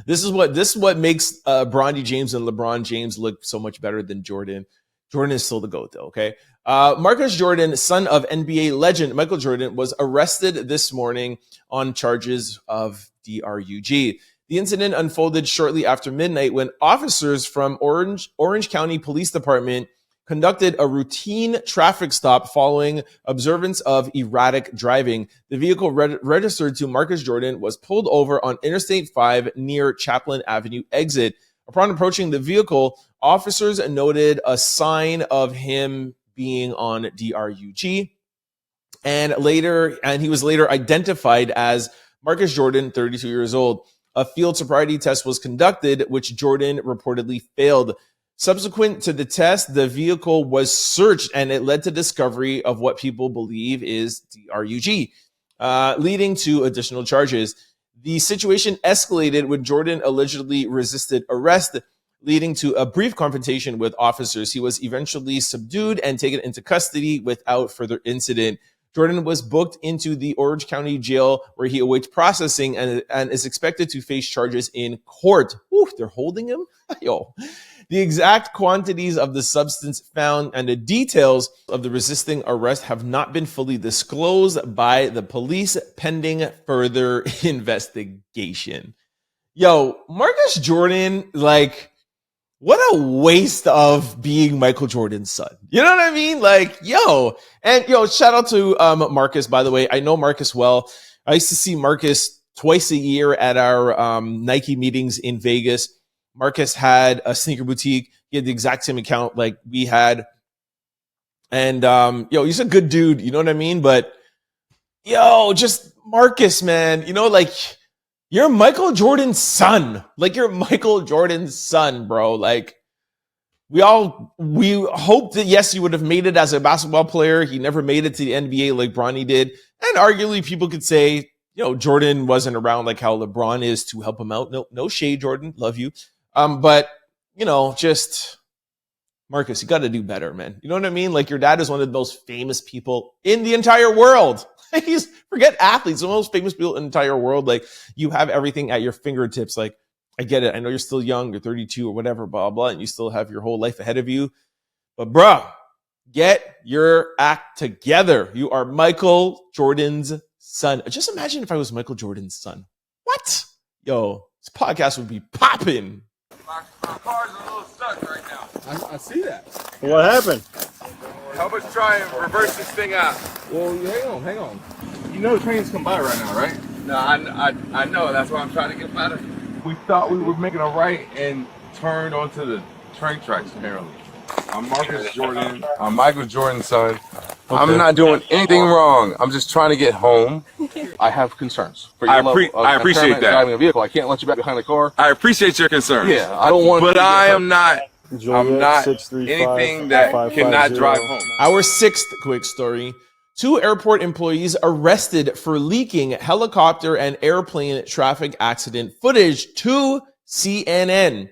This is what makes Bronny James and LeBron James look so much better than Jordan. Jordan is still the GOAT though, okay? Marcus Jordan, son of NBA legend Michael Jordan, was arrested this morning on charges of DRUG. The incident unfolded shortly after midnight when officers from Orange County Police Department conducted a routine traffic stop following observance of erratic driving. The vehicle registered to Marcus Jordan was pulled over on Interstate 5 near Chaplin Avenue exit. Upon approaching the vehicle, officers noted a sign of him being on DRUG, and he was later identified as Marcus Jordan, 32 years old. A field sobriety test was conducted, which Jordan reportedly failed. Subsequent to the test, the vehicle was searched, and it led to discovery of what people believe is DRUG, leading to additional charges. The situation escalated when Jordan allegedly resisted arrest, leading to a brief confrontation with officers. He was eventually subdued and taken into custody without further incident. Jordan was booked into the Orange County Jail where he awaits processing and is expected to face charges in court. Ooh, they're holding him? Yo. The exact quantities of the substance found and the details of the resisting arrest have not been fully disclosed by the police pending further investigation. Yo, Marcus Jordan, like, what a waste of being Michael Jordan's son. You know what I mean? Like, shout out to Marcus, by the way. I know Marcus well. I used to see Marcus twice a year at our Nike meetings in Vegas. Marcus had a sneaker boutique. He had the exact same account like we had. And, he's a good dude. You know what I mean? But, just Marcus, man. You're Michael Jordan's son. Like, you're Michael Jordan's son, bro. Like, we hope that, yes, he would have made it as a basketball player. He never made it to the NBA like Bronny did. And arguably, people could say, Jordan wasn't around like how LeBron is to help him out. No shade, Jordan. Love you. But, just Marcus, you got to do better, man. You know what I mean? Like, your dad is one of the most famous people in the entire world. Forget athletes, the most famous people in the entire world. Like, you have everything at your fingertips. Like, I get it. I know you're still young. You're 32 or whatever, blah, blah, and you still have your whole life ahead of you. But, bro, get your act together. You are Michael Jordan's son. Just imagine if I was Michael Jordan's son. What? Yo, this podcast would be popping. My car's a little stuck right now. I see that. What happened? Help us try and reverse this thing out. Well, hang on. You know trains come by right now, right? No, I know. That's why I'm trying to get better. We thought we were making a right and turned onto the train tracks, apparently. I'm Marcus Jordan. I'm Michael Jordan's son. Okay. I'm not doing anything wrong. I'm just trying to get home. I have concerns. For I appreciate that. Driving a vehicle, I can't let you back behind the car. I appreciate your concerns. Yeah, I don't want. But I am not. I'm not anything that cannot drive home. Our sixth quick story. 2 airport employees arrested for leaking helicopter and airplane traffic accident footage to CNN.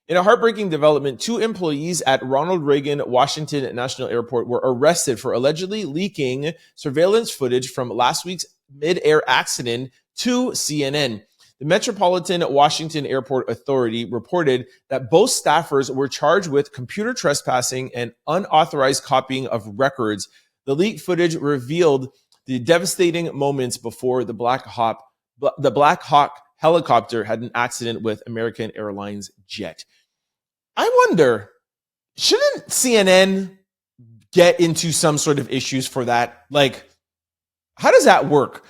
In a heartbreaking development, 2 employees at Ronald Reagan Washington National Airport were arrested for allegedly leaking surveillance footage from last week's mid-air accident to CNN. The Metropolitan Washington Airport Authority reported that both staffers were charged with computer trespassing and unauthorized copying of records. The leaked footage revealed the devastating moments before the Black Hawk helicopter had an accident with American Airlines jet. I wonder, shouldn't CNN get into some sort of issues for that? Like, how does that work?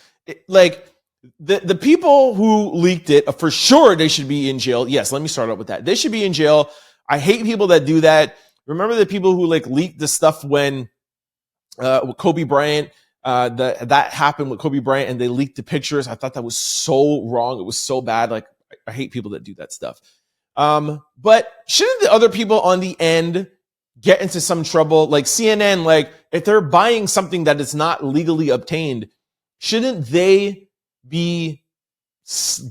The people who leaked it, for sure, they should be in jail. Yes, let me start out with that. They should be in jail. I hate people that do that. Remember the people who leaked the stuff when with Kobe Bryant, that happened with Kobe Bryant, and they leaked the pictures. I thought that was so wrong. It was so bad. Like, I hate people that do that stuff. But shouldn't the other people on the end get into some trouble? Like CNN, like if they're buying something that is not legally obtained, shouldn't they be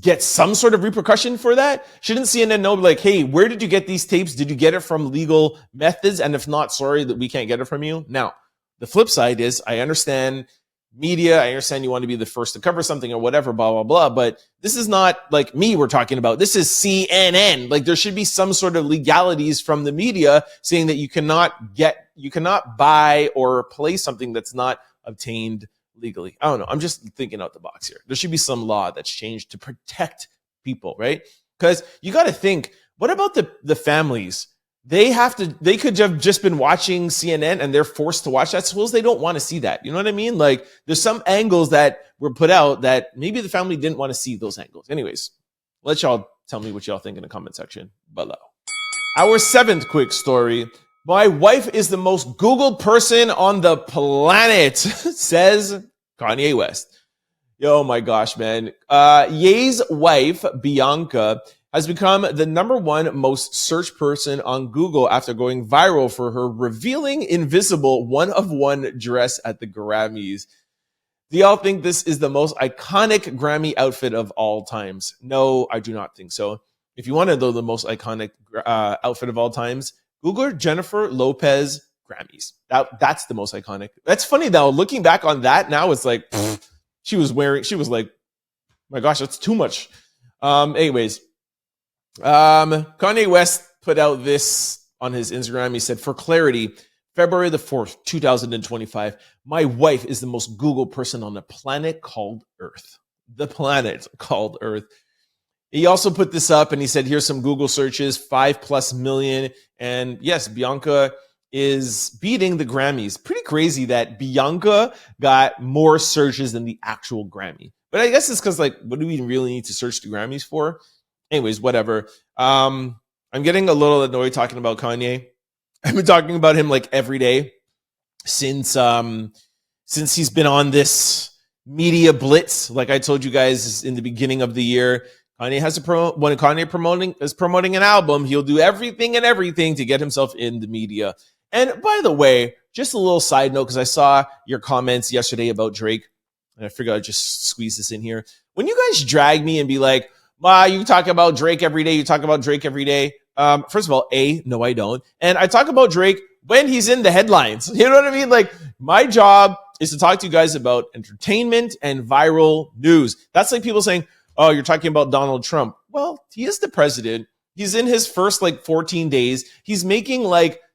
get some sort of repercussion for that? Shouldn't CNN know, like, hey, where did you get these tapes? Did you get it from legal methods? And if not, sorry that we can't get it from you. Now, the flip side is I understand media. I understand you want to be the first to cover something or whatever, blah, blah, blah. But this is not like me we're talking about. This is CNN. Like there should be some sort of legalities from the media saying that you cannot buy or play something that's not obtained legally. I don't know. I'm just thinking out the box here. There should be some law that's changed to protect people, right? Because you got to think, what about the families? They could have just been watching CNN and they're forced to watch that. Suppose they don't want to see that. You know what I mean? Like there's some angles that were put out that maybe the family didn't want to see those angles. Anyways, let y'all tell me what y'all think in the comment section below. Our 7th quick story. My wife is the most Googled person on the planet, says Kanye West. Yo, my gosh, man. Ye's wife, Bianca, has become the #1 most searched person on Google after going viral for her revealing invisible one-of-one dress at the Grammys. Do y'all think this is the most iconic Grammy outfit of all times? No, I do not think so. If you want to know the most iconic outfit of all times, Google Jennifer Lopez Grammys. That's the most iconic. That's funny though. Looking back on that now, it's like she was like, my gosh, that's too much. Anyways. Kanye West put out this on his Instagram. He said, for clarity, February the 4th, 2025, my wife is the most Googled person on the planet called Earth. The planet called Earth. He also put this up and he said, here's some Google searches, 5+ million. And yes, Bianca is beating the Grammys. Pretty crazy that Bianca got more searches than the actual Grammy. But I guess it's because, like, what do we really need to search the Grammys for? Anyways, whatever. I'm getting a little annoyed talking about Kanye. I've been talking about him like every day since he's been on this media blitz. Like I told you guys in the beginning of the year, Kanye has when Kanye is promoting an album, he'll do everything to get himself in the media. And by the way, just a little side note, because I saw your comments yesterday about Drake, and I figured I'd just squeeze this in here. When you guys drag me and be like, Ma, you talk about Drake every day. You talk about Drake every day. First of all, no, I don't. And I talk about Drake when he's in the headlines. You know what I mean? Like, my job is to talk to you guys about entertainment and viral news. That's like people saying, oh, you're talking about Donald Trump. Well, he is the president. He's in his first 14 days. He's making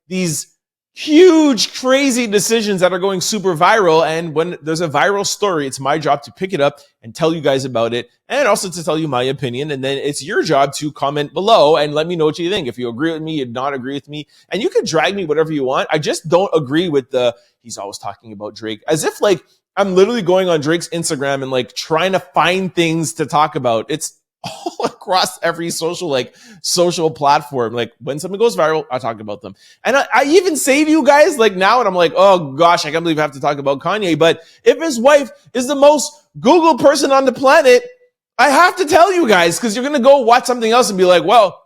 these huge, crazy decisions that are going super viral. And when there's a viral story, it's my job to pick it up and tell you guys about it, and also to tell you my opinion. And then it's your job to comment below and let me know what you think. If you agree with me, you not agree with me, and you can drag me whatever you want. I just don't agree with he's always talking about Drake, as if I'm literally going on Drake's Instagram and trying to find things to talk about. It's all across every social platform. When something goes viral, I talk about them. And I even say to you guys now, and I'm like, oh gosh, I can't believe I have to talk about Kanye. But if his wife is the most Googled person on the planet, I have to tell you guys, because you're going to go watch something else and be like, well,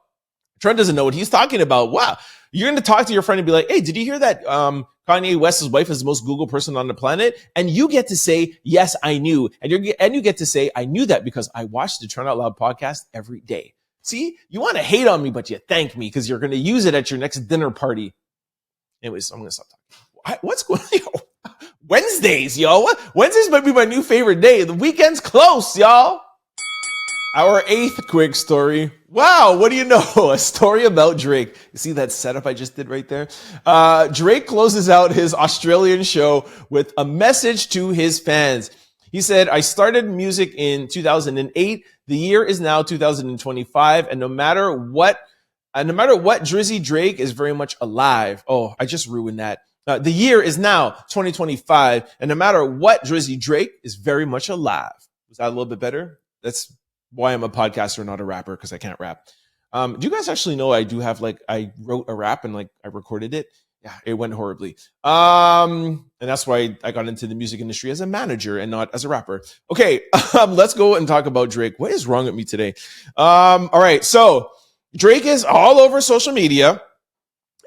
Trent doesn't know what he's talking about. Wow. You're going to talk to your friend and be like, hey, did you hear that Kanye West's wife is the most Googled person on the planet? And you get to say, yes, I knew. And you get to say, I knew that because I watched the Turn Out Loud podcast every day. See, you want to hate on me, but you thank me because you're going to use it at your next dinner party. Anyways, I'm going to stop talking. What's going on? Wednesdays, yo. Wednesdays might be my new favorite day. The weekend's close, y'all. Our 8th quick story. Wow, what do you know? A story about Drake. You see that setup I just did right there? Drake closes out his Australian show with a message to his fans. He said, I started music in 2008. The year is now 2025. And no matter what, Drizzy Drake is very much alive. Oh, I just ruined that. The year is now 2025. And no matter what, Drizzy Drake is very much alive. Was that a little bit better? That's why I'm a podcaster, not a rapper, because I can't rap. Do you guys actually know I do have I wrote a rap and I recorded it? Yeah, it went horribly. And that's why I got into the music industry as a manager and not as a rapper. Okay, let's go and talk about Drake. What is wrong with me today? All right, so Drake is all over social media,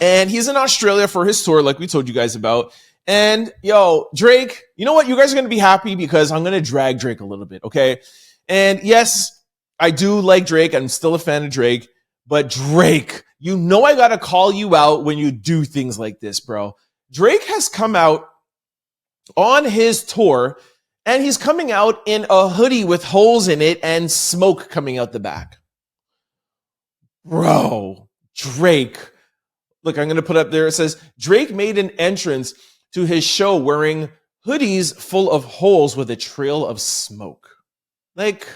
and he's in Australia for his tour, like we told you guys about. And yo, Drake, you know what? You guys are going to be happy because I'm going to drag Drake a little bit, okay? And yes, I do like Drake. I'm still a fan of Drake. But Drake, you know I gotta call you out when you do things like this, bro. Drake has come out on his tour, and he's coming out in a hoodie with holes in it and smoke coming out the back. Bro, Drake. Look, I'm going to put up there. It says, Drake made an entrance to his show wearing hoodies full of holes with a trail of smoke. Like,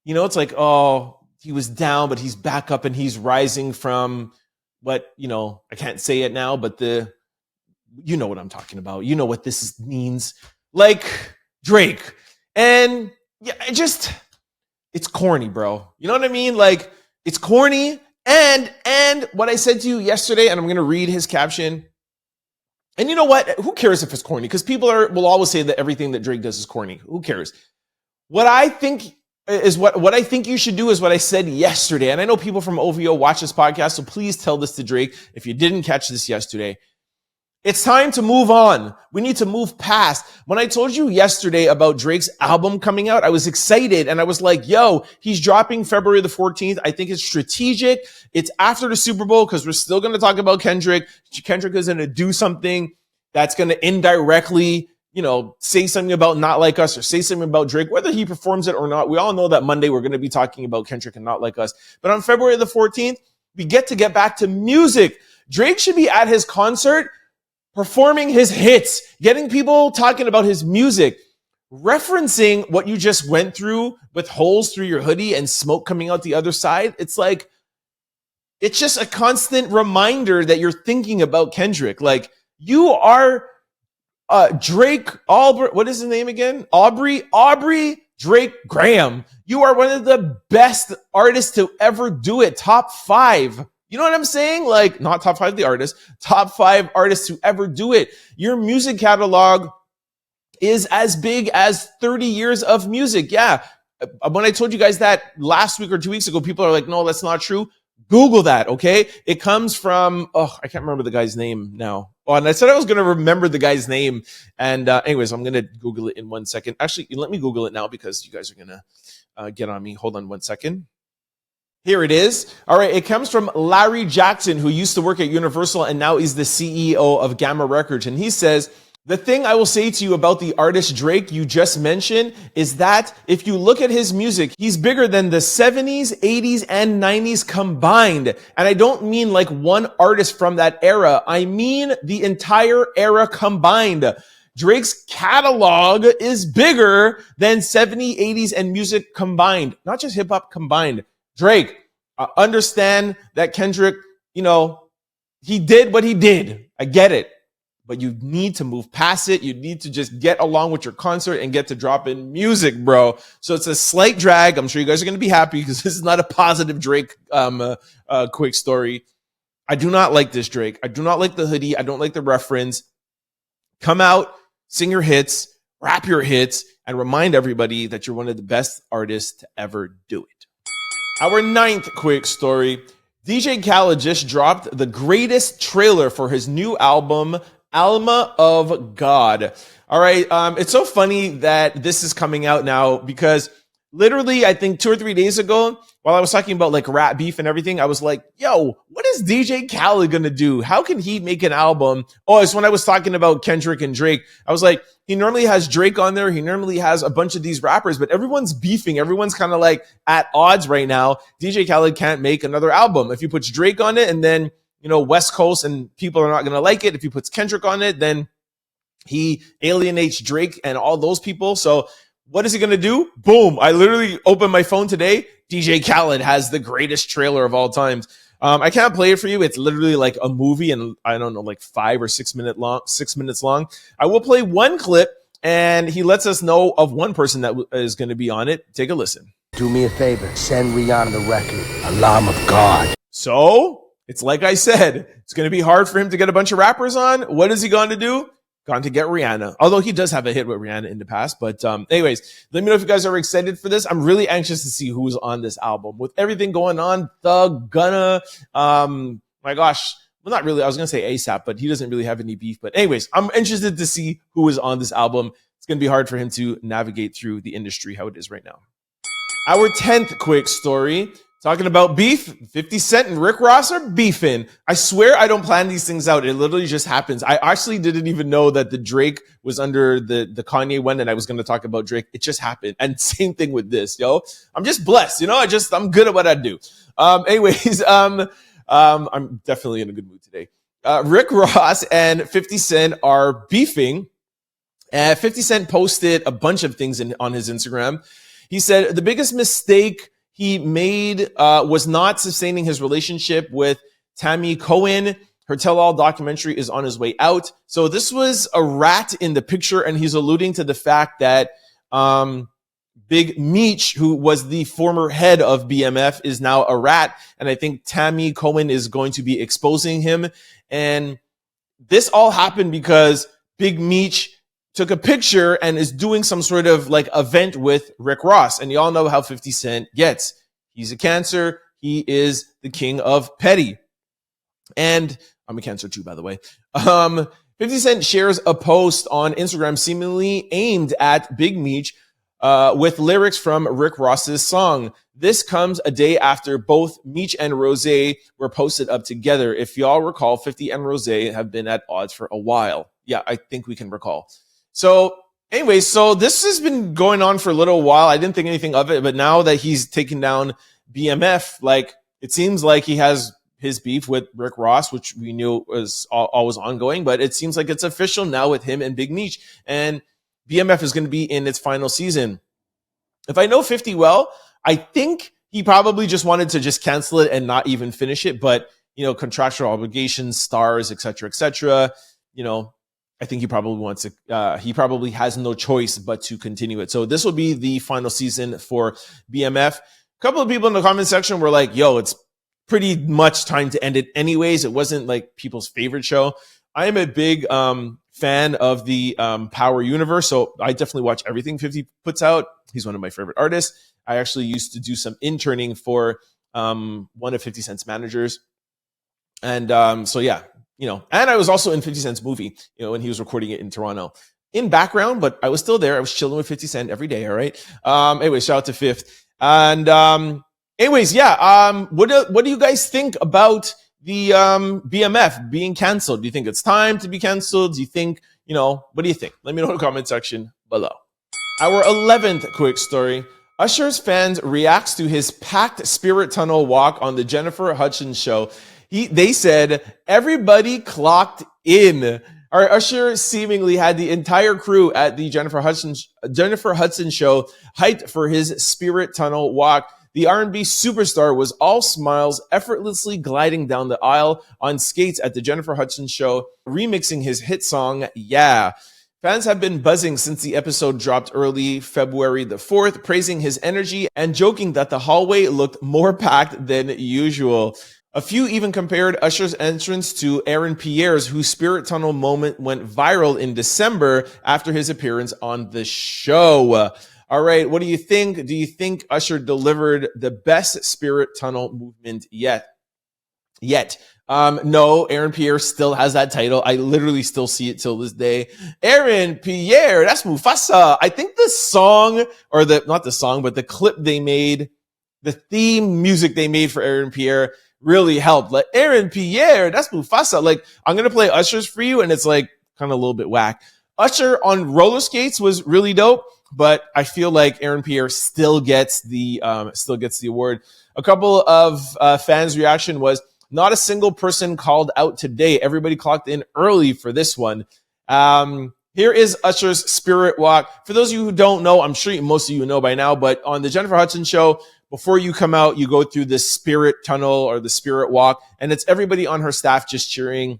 you know, it's like, oh, he was down, but he's back up and he's rising from what, you know, I can't say it now, but you know what I'm talking about. You know what this means. Like, Drake. And yeah, it's corny, bro. You know what I mean? Like, it's corny. And what I said to you yesterday, and I'm going to read his caption. And you know what? Who cares if it's corny? Because people will always say that everything that Drake does is corny. Who cares? What I think is what I think you should do is what I said yesterday. And I know people from OVO watch this podcast, so please tell this to Drake if you didn't catch this yesterday. It's time to move on. We need to move past. When I told you yesterday about Drake's album coming out, I was excited and I was like, yo, he's dropping February the 14th. I think it's strategic. It's after the Super Bowl because we're still going to talk about Kendrick. Kendrick is going to do something that's going to indirectly, you know, say something about Not Like Us or say something about Drake, whether he performs it or not. We all know that Monday we're going to be talking about Kendrick and Not Like Us. But on February the 14th, we get back to music. Drake should be at his concert performing his hits, getting people talking about his music, referencing what you just went through with holes through your hoodie and smoke coming out the other side. It's like, it's just a constant reminder that you're thinking about Kendrick. Like, you are Drake, what is his name again? Aubrey Drake Graham. You are one of the best artists to ever do it. Top 5. You know what I'm saying? Like, not top 5 the artists, top 5 artists to ever do it. Your music catalog is as big as 30 years of music. Yeah. When I told you guys that last week or 2 weeks ago, people are like, no, that's not true. Google that, okay? It comes from, I can't remember the guy's name now. Oh, and I said I was going to remember the guy's name. And anyways, I'm going to Google it in 1 second. Actually, let me Google it now because you guys are going to get on me. Hold on 1 second. Here it is. All right. It comes from Larry Jackson, who used to work at Universal and now is the CEO of Gamma Records. And he says, the thing I will say to you about the artist Drake you just mentioned is that if you look at his music, he's bigger than the 70s, 80s, and 90s combined. And I don't mean like one artist from that era. I mean the entire era combined. Drake's catalog is bigger than 70s, 80s, and music combined, not just hip hop combined. Drake, understand that Kendrick, you know, he did what he did. I get it. But you need to move past it. You need to just get along with your concert and get to drop in music, bro. So it's a slight drag. I'm sure you guys are going to be happy because this is not a positive Drake quick story. I do not like this, Drake. I do not like the hoodie. I don't like the reference. Come out, sing your hits, rap your hits, and remind everybody that you're one of the best artists to ever do it. Our 9th quick story. DJ Khaled just dropped the greatest trailer for his new album, Alma of God. All right. It's so funny that this is coming out now because literally, I think 2 or 3 days ago, while I was talking about like rap beef and everything, I was like, yo, what is DJ Khaled going to do? How can he make an album? Oh, it's when I was talking about Kendrick and Drake. I was like, he normally has Drake on there. He normally has a bunch of these rappers, but everyone's beefing. Everyone's kind of like at odds right now. DJ Khaled can't make another album. If he puts Drake on it and then, you know, West Coast and people are not going to like it. If he puts Kendrick on it, then he alienates Drake and all those people. So what is he going to do? Boom. I literally opened my phone today. DJ Khaled has the greatest trailer of all times. I can't play it for you. It's literally like a movie and I don't know, like 5 or 6 minutes long. I will play one clip and he lets us know of one person that is going to be on it. Take a listen. Do me a favor. Send Rihanna the record. Alarm of God. So it's like I said, it's going to be hard for him to get a bunch of rappers on. What is he going to do? Gone to get Rihanna. Although he does have a hit with Rihanna in the past. But anyways, let me know if you guys are excited for this. I'm really anxious to see who's on this album. With everything going on, Thug, Gunna, my gosh. Well, not really. I was going to say ASAP, but he doesn't really have any beef. But anyways, I'm interested to see who is on this album. It's going to be hard for him to navigate through the industry how it is right now. Our 10th quick story, talking about beef. 50 Cent and Rick Ross are beefing. I swear I don't plan these things out. It literally just happens. I actually didn't even know that the Drake was under the Kanye one, and I was going to talk about Drake. It just happened. And same thing with this, yo. I'm just blessed, you know. I'm good at what I do. I'm definitely in a good mood today. Rick Ross and 50 Cent are beefing. 50 Cent posted a bunch of things on his Instagram. He said the biggest mistake he made was not sustaining his relationship with Tammy Cohen. Her tell-all documentary is on his way out. So this was a rat in the picture, and he's alluding to the fact that Big Meech, who was the former head of BMF, is now a rat. And I think Tammy Cohen is going to be exposing him. And this all happened because Big Meech took a picture and is doing some sort of like event with Rick Ross. And y'all know how 50 Cent gets. He's a Cancer. He is the king of petty. And I'm a Cancer too, by the way. 50 Cent shares a post on Instagram seemingly aimed at Big Meech with lyrics from Rick Ross's song. This comes a day after both Meech and Rose were posted up together. If y'all recall, 50 and Rose have been at odds for a while. Yeah, I think we can recall. So anyway, so this has been going on for a little while. I didn't think anything of it, but now that he's taken down BMF, like it seems like he has his beef with Rick Ross, which we knew was always ongoing, but it seems like it's official now with him and Big Meech. And BMF is going to be in its final season. If I know 50 well, I think he probably just wanted to just cancel it and not even finish it. But, you know, contractual obligations, stars, et cetera, you know, I think he probably wants to, he probably has no choice but to continue it. So this will be the final season for BMF. A couple of people in the comment section were like, yo, it's pretty much time to end it anyways. It wasn't like people's favorite show. I am a big fan of the Power universe, so I definitely watch everything 50 puts out. He's one of my favorite artists. I actually used to do some interning for one of 50 Cent's managers. And so, yeah, you know, and I was also in 50 Cent's movie, you know, when he was recording it in Toronto in background, but I was still there. I was chilling with 50 Cent every day. All right. Anyway, shout out to Fifth. And anyways, yeah. What do you guys think about the BMF being canceled? Do you think it's time to be canceled? Do you think, you know, what do you think? Let me know in the comment section below. Our 11th quick story. Usher's fans reacts to his packed Spirit Tunnel walk on the Jennifer Hudson show. They said everybody clocked in. Our Usher seemingly had the entire crew at the Jennifer Hudson show hyped for his Spirit Tunnel walk. The R&B superstar was all smiles, effortlessly gliding down the aisle on skates at the Jennifer Hudson show, remixing his hit song, Yeah. Fans have been buzzing since the episode dropped early February the 4th, praising his energy and joking that the hallway looked more packed than usual. A few even compared Usher's entrance to Aaron Pierre's, whose Spirit Tunnel moment went viral in December after his appearance on the show. All right, what do you think? Do you think Usher delivered the best Spirit Tunnel movement yet? No, Aaron Pierre still has that title. I literally still see it till this day. Aaron Pierre, that's Mufasa. I think the song, or not the song, but the clip they made, the theme music they made for Aaron Pierre really helped. Like, Aaron Pierre, that's Mufasa. Like, I'm going to play Usher's for you, and it's like kind of a little bit whack. Usher on roller skates was really dope, but I feel like Aaron Pierre still gets the award. A couple of fans' reaction was, not a single person called out today. Everybody clocked in early for this one. Here is Usher's Spirit Walk. For those of you who don't know, I'm sure most of you know by now, but on the Jennifer Hudson show, before you come out, you go through the Spirit Tunnel or the Spirit Walk, and it's everybody on her staff just cheering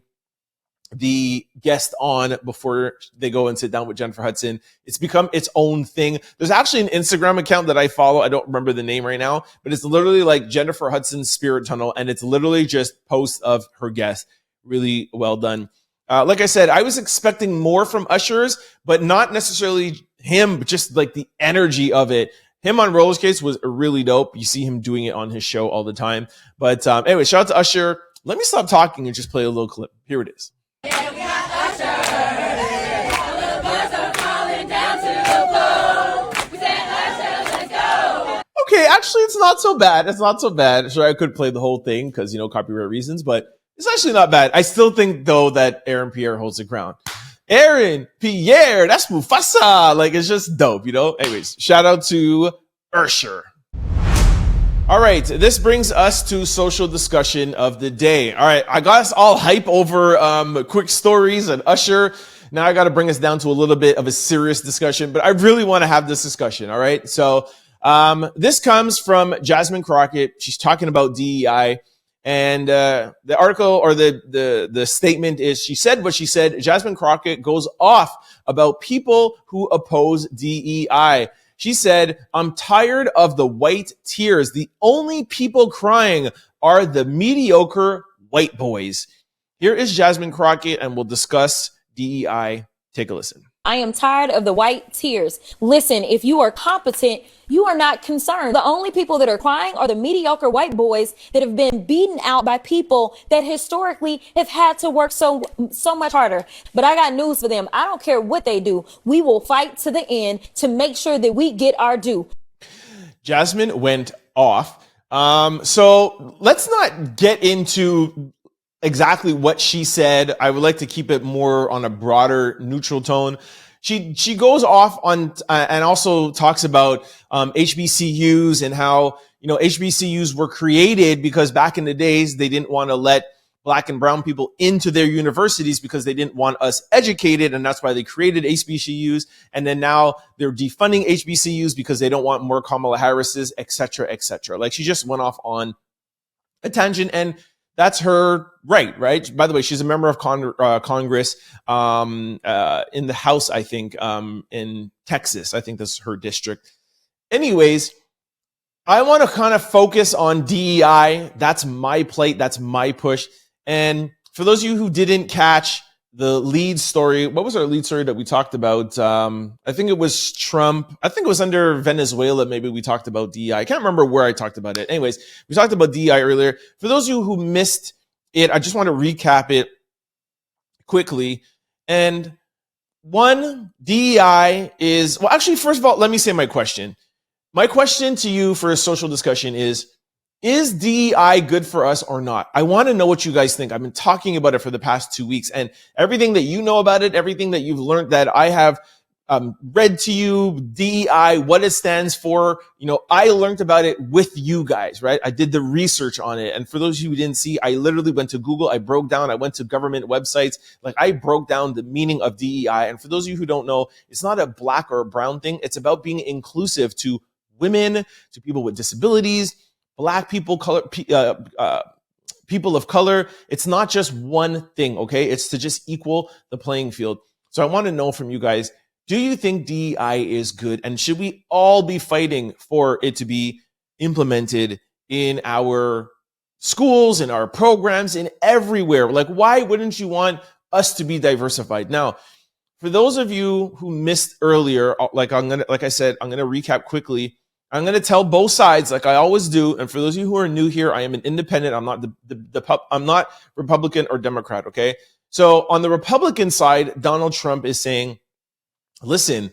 the guest on before they go and sit down with Jennifer Hudson. It's become its own thing. There's actually an Instagram account that I follow. I don't remember the name right now, but it's literally like Jennifer Hudson's Spirit Tunnel, and it's literally just posts of her guests. Really well done. Like I said, I was expecting more from Usher's, but not necessarily him, but just like the energy of it. Him on roller skates was really dope. You see him doing it on his show all the time. But anyway, shout out to Usher. Let me stop talking and just play a little clip. Here it is. Yeah, we got Usher. All of us are falling down to the floor. We said Usher, let's go. okay, actually, it's not so bad. It's not so bad. Sure, I could play the whole thing because, copyright reasons, but it's actually not bad. I still think, though, that Aaron Pierre holds the crown. Aaron Pierre, that's Mufasa. Like, it's just dope, Anyways, shout out to Usher. All right, this brings us to social discussion of the day. All right, I got us all hype over quick stories and Usher. Now I got to bring us down to a little bit of a serious discussion, but I really want to have this discussion. All right, so this comes from Jasmine Crockett. She's talking about DEI. And the article or the statement is, she said what she said. Jasmine Crockett goes off about people who oppose DEI. She said, I'm tired of the white tears. The only people crying are the mediocre white boys. Here is Jasmine Crockett, and we'll discuss DEI. Take a listen. I am tired of the white tears. Listen, if you are competent, you are not concerned. The only people that are crying are the mediocre white boys that have been beaten out by people that historically have had to work so much harder. But I got news for them. I don't care what they do. We will fight to the end to make sure that we get our due. Jasmine went off. So let's not get into exactly what she said. I would like to keep it more on a broader, neutral tone. She goes off on and also talks about HBCUs and how HBCUs were created because back in the days they didn't want to let Black and brown people into their universities because they didn't want us educated, and that's why they created HBCUs. And then now they're defunding HBCUs because they don't want more Kamala Harris's, et cetera, et cetera. Like, she just went off on a tangent, and that's her right? By the way, she's a member of Congress in the House, I think, in Texas. I think that's her district. Anyways, I want to kind of focus on DEI. That's my plate. That's my push. And for those of you who didn't catch the lead story, what was our lead story that we talked about? I think it was Trump. I think it was under Venezuela. Maybe we talked about DEI. I can't remember where I talked about it. Anyways, we talked about DEI earlier. For those of you who missed it, I just want to recap it quickly. And one, DEI is, well, actually, first of all, let me say my question. My question to you for a social discussion is DEI good for us or not? I want to know what you guys think. I've been talking about it for the past 2 weeks, and everything that you know about it, everything that you've learned that I have read to you, DEI, what it stands for, I learned about it with you guys, right? I did the research on it. And for those of you who didn't see, I literally went to Google, I went to government websites, I broke down the meaning of DEI. And for those of you who don't know, it's not a Black or a brown thing. It's about being inclusive to women, to people with disabilities, Black people, people of color. It's not just one thing, okay? It's to just equal the playing field. So I want to know from you guys, do you think DEI is good? And should we all be fighting for it to be implemented in our schools, in our programs, in everywhere? Like, why wouldn't you want us to be diversified? Now, for those of you who missed earlier, like I said, I'm gonna recap quickly. I'm going to tell both sides like I always do. And for those of you who are new here, I am an independent. I'm not I'm not Republican or Democrat. Okay. So on the Republican side, Donald Trump is saying, listen,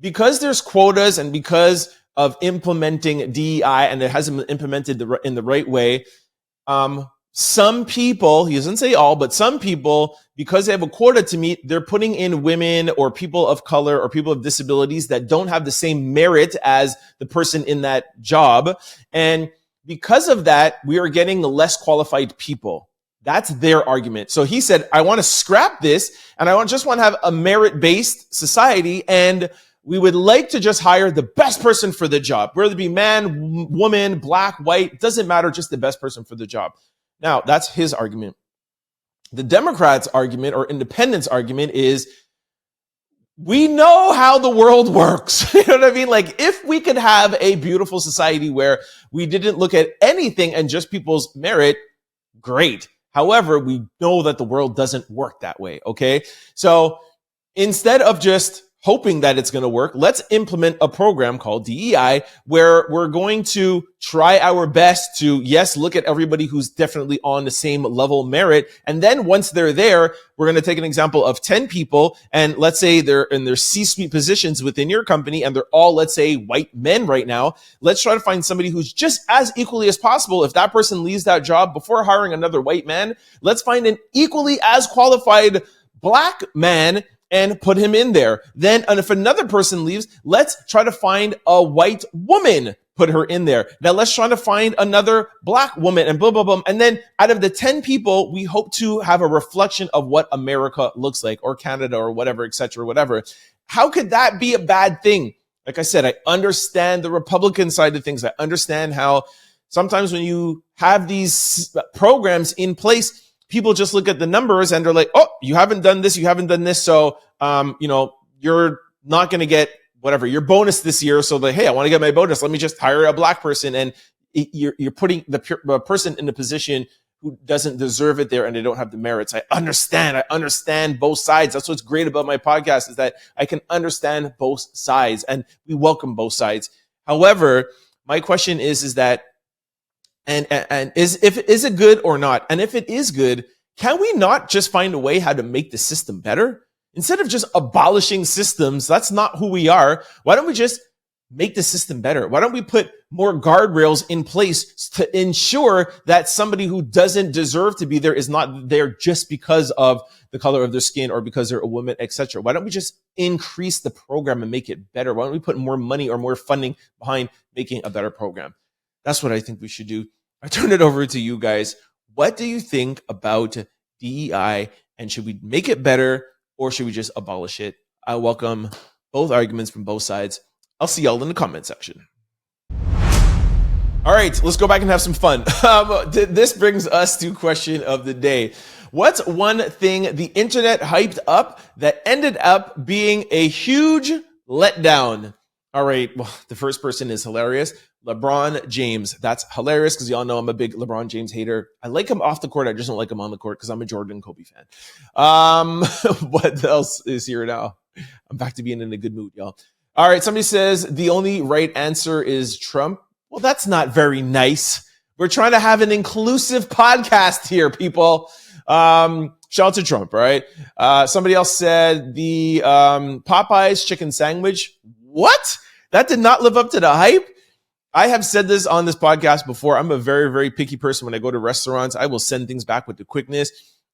because there's quotas and because of implementing DEI and it hasn't been implemented in the right way, some people, he doesn't say all, but some people, because they have a quota to meet, they're putting in women or people of color or people with disabilities that don't have the same merit as the person in that job. And because of that, we are getting less qualified people. That's their argument. So he said, I want to scrap this and I just want to have a merit-based society, and we would like to just hire the best person for the job, whether it be man, woman, Black, white, doesn't matter, just the best person for the job. Now, that's his argument. The Democrats' argument or independents' argument is, we know how the world works. You know what I mean? Like, if we could have a beautiful society where we didn't look at anything and just people's merit, great. However, we know that the world doesn't work that way, okay? So instead of just hoping that it's going to work, let's implement a program called DEI where we're going to try our best to, yes, look at everybody who's definitely on the same level merit. And then once they're there, we're going to take an example of 10 people. And let's say they're in their C-suite positions within your company and they're all, let's say, white men right now. Let's try to find somebody who's just as equally as possible. If that person leaves that job before hiring another white man, let's find an equally as qualified black man and put him in there. Then, and if another person leaves, let's try to find a white woman, put her in there. Now let's try to find another black woman and blah, blah, blah. And then out of the 10 people, we hope to have a reflection of what America looks like, or Canada, or whatever, et cetera, whatever. How could that be a bad thing? Like I said, I understand the Republican side of things. I understand how sometimes when you have these programs in place, people just look at the numbers and they're like, oh, you haven't done this, you haven't done this. So, you're not going to get whatever your bonus this year. So like, hey, I want to get my bonus. Let me just hire a black person. And you're putting the person in a position who doesn't deserve it there and they don't have the merits. I understand both sides. That's what's great about my podcast, is that I can understand both sides and we welcome both sides. However, my question is that, and is it good or not? And if it is good, can we not just find a way how to make the system better? Instead of just abolishing systems, that's not who we are. Why don't we just make the system better? Why don't we put more guardrails in place to ensure that somebody who doesn't deserve to be there is not there just because of the color of their skin or because they're a woman, etc.? Why don't we just increase the program and make it better? Why don't we put more money or more funding behind making a better program? That's what I think we should do. I turn it over to you guys. What do you think about DEI, and should we make it better or should we just abolish it? I welcome both arguments from both sides. I'll see y'all in the comment section. All right, let's go back and have some fun. This brings us to question of the day. What's one thing the internet hyped up that ended up being a huge letdown? All right, well, the first person is hilarious. LeBron James. That's hilarious because y'all know I'm a big LeBron James hater. I like him off the court. I just don't like him on the court because I'm a Jordan Kobe fan. What else is here now? I'm back to being in a good mood, y'all. All right, somebody says the only right answer is Trump. Well, that's not very nice. We're trying to have an inclusive podcast here, people. Shout out to Trump, right? Somebody else said the Popeyes chicken sandwich. What? That did not live up to the hype. I have said this on this podcast before. I'm a very, very picky person. When I go to restaurants, I will send things back with the quickness.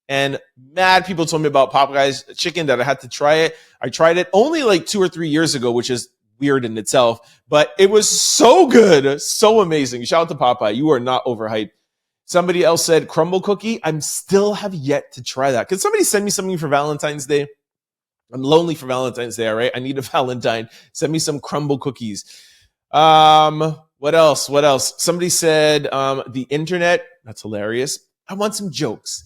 And mad people told me about Popeyes chicken that I had to try it. I tried it only like 2 or 3 years ago, which is weird in itself, but it was so good, so amazing. Shout out to Popeye. You are not overhyped. Somebody else said crumble cookie. I'm still have yet to try that. Can somebody send me something for Valentine's Day? I'm lonely for Valentine's Day, all right? I need a Valentine. Send me some crumble cookies. What else? Somebody said the internet. That's hilarious. I want some jokes.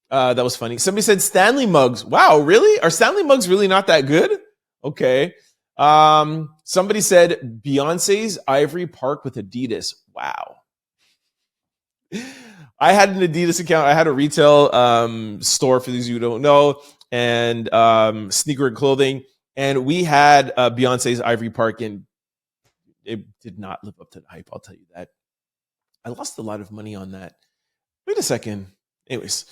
That was funny. Somebody said Stanley mugs. Wow, really? Are Stanley mugs really not that good? Okay. Somebody said Beyonce's Ivory Park with Adidas. Wow. I had an Adidas account. I had a retail store, for those of you who don't know, and sneaker and clothing. And we had Beyonce's Ivory Park, and it did not live up to the hype. I'll tell you that. I lost a lot of money on that. Wait a second. Anyways,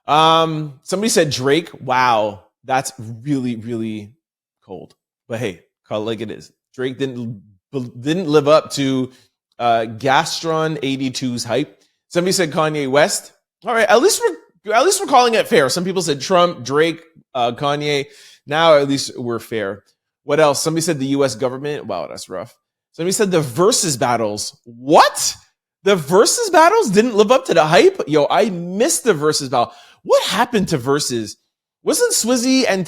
somebody said Drake. Wow, that's really, really cold. But hey, call it like it is. Drake didn't live up to Gastron 82's hype. Somebody said Kanye West. All right, at least we're calling it fair. Some people said Trump, Drake, Kanye. Now at least we're fair. What else? Somebody said the U.S. government. Wow, that's rough. Somebody said the versus battles. What? The versus battles didn't live up to the hype? Yo, I missed the versus battle. What happened to versus? Wasn't Swizzy and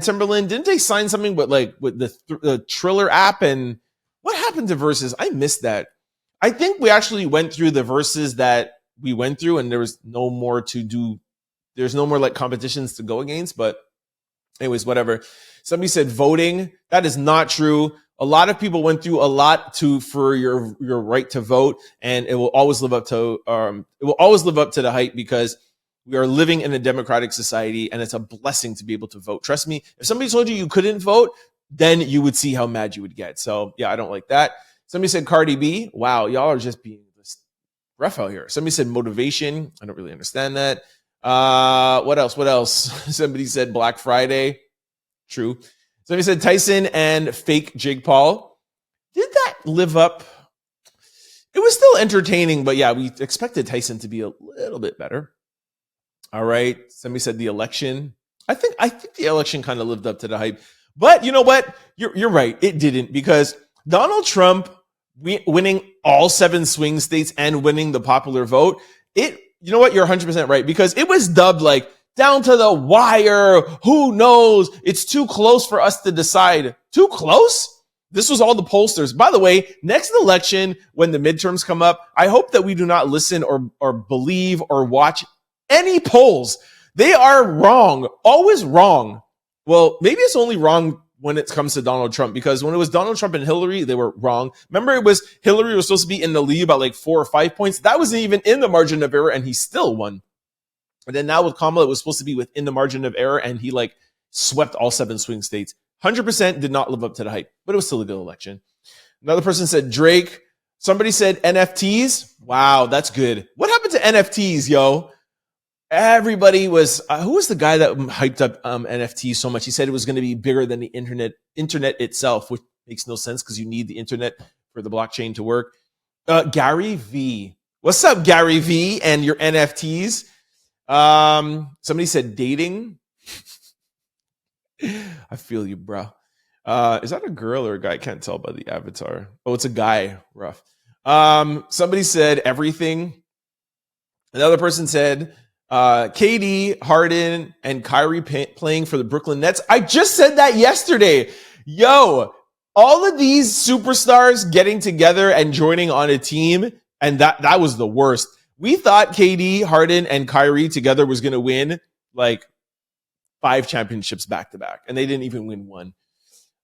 Timberland, didn't they sign something with the Triller app? And what happened to versus? I missed that. I think we actually went through the verses that we went through, and there was no more to do. There's no more like competitions to go against. But anyways, whatever. Somebody said voting. That is not true. A lot of people went through a lot for your right to vote, and it will always live up to the hype because we are living in a democratic society, and it's a blessing to be able to vote. Trust me, if somebody told you you couldn't vote, then you would see how mad you would get. So yeah, I don't like that. Somebody said Cardi B. Wow, y'all are just being rough out here. Somebody said motivation. I don't really understand that. What else? Somebody said Black Friday. True. Somebody said Tyson and fake Jake Paul. Did that live up? It was still entertaining, but yeah, we expected Tyson to be a little bit better. All right. Somebody said the election. I think the election kind of lived up to the hype. But you know what? You're right. It didn't, because Donald Trump winning all 7 swing states and winning the popular vote, you know what? You're 100% right, because it was dubbed like down to the wire. Who knows? It's too close for us to decide. Too close? This was all the pollsters. By the way, next election, when the midterms come up, I hope that we do not listen or believe or watch any polls. They are wrong. Always wrong. Well, maybe it's only wrong when it comes to Donald Trump, because when it was Donald Trump and Hillary, they were wrong. Remember, Hillary was supposed to be in the lead by like 4 or 5 points. That wasn't even in the margin of error, and he still won. And then now with Kamala, it was supposed to be within the margin of error, and he like swept all 7 swing states. 100% did not live up to the hype, but it was still a good election. Another person said Drake. Somebody said NFTs. Wow, that's good. What happened to NFTs, yo? Everybody was, who was the guy that hyped up NFTs so much? He said it was going to be bigger than the internet itself, which makes no sense because you need the internet for the blockchain to work. Gary V. What's up, Gary V, and your NFTs? Somebody said dating. I feel you, bro. Is that a girl or a guy? I can't tell by the avatar. Oh, it's a guy. Rough. Somebody said everything. Another person said KD, Harden, and Kyrie playing for the Brooklyn Nets. I just said that yesterday. Yo, all of these superstars getting together and joining on a team, and that was the worst. We thought KD, Harden, and Kyrie together was going to win like 5 championships back to back, and they didn't even win one.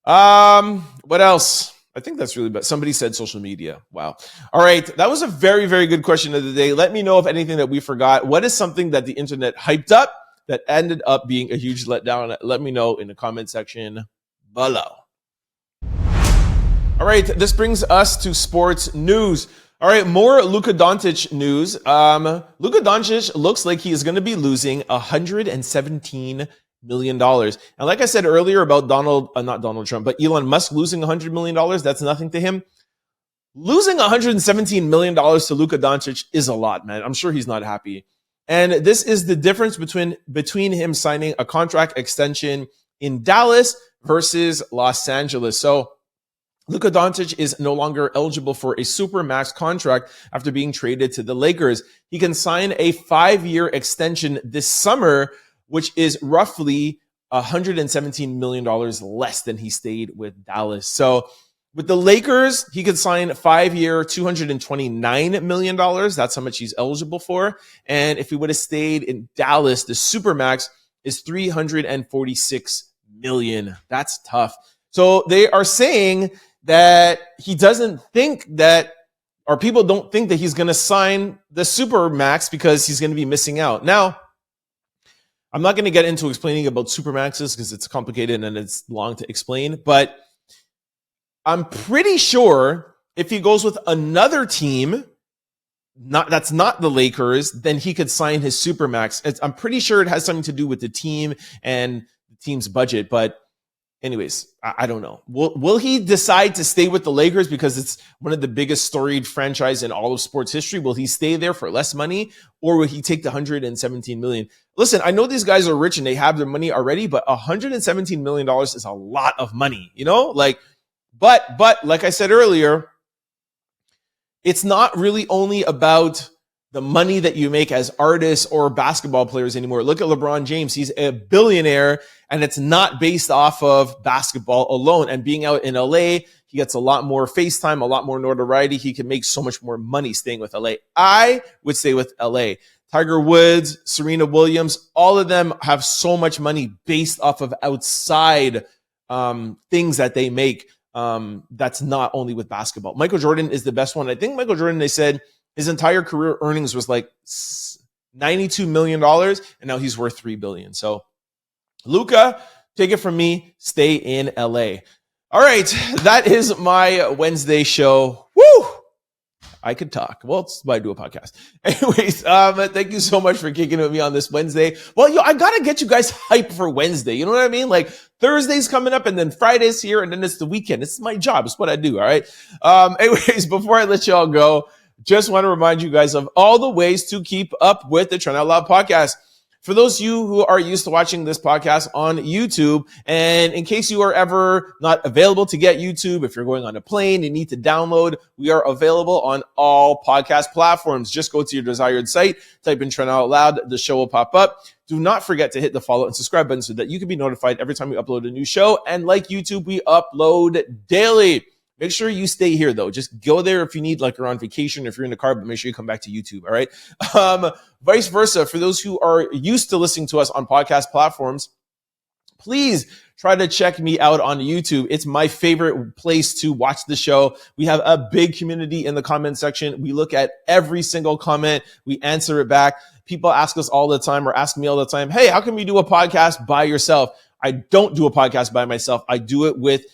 What else? I think that's really bad. Somebody said social media. Wow. All right. That was a very, very good question of the day. Let me know if anything that we forgot. What is something that the internet hyped up that ended up being a huge letdown? Let me know in the comment section below. All right. This brings us to sports news. All right. More Luka Doncic news. Luka Doncic looks like he is going to be losing $117 million. And like I said earlier about not Donald Trump, but Elon Musk losing $100 million, that's nothing to him. Losing $117 million to Luka Doncic is a lot, man. I'm sure he's not happy. And this is the difference between him signing a contract extension in Dallas versus Los Angeles. So Luka Doncic is no longer eligible for a supermax contract after being traded to the Lakers. He can sign a 5-year extension this summer, which is roughly $117 million less than he stayed with Dallas. So with the Lakers, he could sign a 5-year, $229 million. That's how much he's eligible for. And if he would have stayed in Dallas, the supermax is $346 million. That's tough. So they are saying that he doesn't think that, or people don't think that he's going to sign the supermax because he's going to be missing out. Now, I'm not going to get into explaining about supermaxes because it's complicated and it's long to explain, but I'm pretty sure if he goes with another team, that's not the Lakers, then he could sign his supermax. I'm pretty sure it has something to do with the team and the team's budget, but anyways, I don't know. Will he decide to stay with the Lakers because it's one of the biggest storied franchise in all of sports history? Will he stay there for less money, or will he take the $117 million? Listen, I know these guys are rich and they have their money already, but $117 million is a lot of money, you know? But like I said earlier, it's not really only about the money that you make as artists or basketball players anymore. Look at LeBron James. He's a billionaire, and it's not based off of basketball alone. And being out in LA, he gets a lot more FaceTime, a lot more notoriety. He can make so much more money staying with LA. I would stay with LA. Tiger Woods, Serena Williams, all of them have so much money based off of outside things that they make. That's not only with basketball. Micheal Jordan is the best one. I think Micheal Jordan, they said, his entire career earnings was like $92 million, and now he's worth $3 billion. So Luka, take it from me, stay in LA. All right, that is my Wednesday show. Woo! I could talk. Well, it's why I do a podcast. Anyways, thank you so much for kicking with me on this Wednesday. Well, I gotta get you guys hyped for Wednesday. You know what I mean? Like Thursday's coming up and then Friday's here and then it's the weekend. It's my job. It's what I do. All right. Anyways, before I let y'all go, just want to remind you guys of all the ways to keep up with the Trend Out Loud podcast. For those of you who are used to watching this podcast on YouTube, and in case you are ever not available to get YouTube, if you're going on a plane, you need to download, we are available on all podcast platforms. Just go to your desired site, type in Trend Out Loud, the show will pop up. Do not forget to hit the follow and subscribe button so that you can be notified every time we upload a new show. And like YouTube, we upload daily. Make sure you stay here, though. Just go there if you need, like you're on vacation, if you're in the car, but make sure you come back to YouTube, all right? Vice versa, for those who are used to listening to us on podcast platforms, please try to check me out on YouTube. It's my favorite place to watch the show. We have a big community in the comment section. We look at every single comment. We answer it back. People ask us all the time or ask me all the time, hey, how come you do a podcast by yourself? I don't do a podcast by myself. I do it with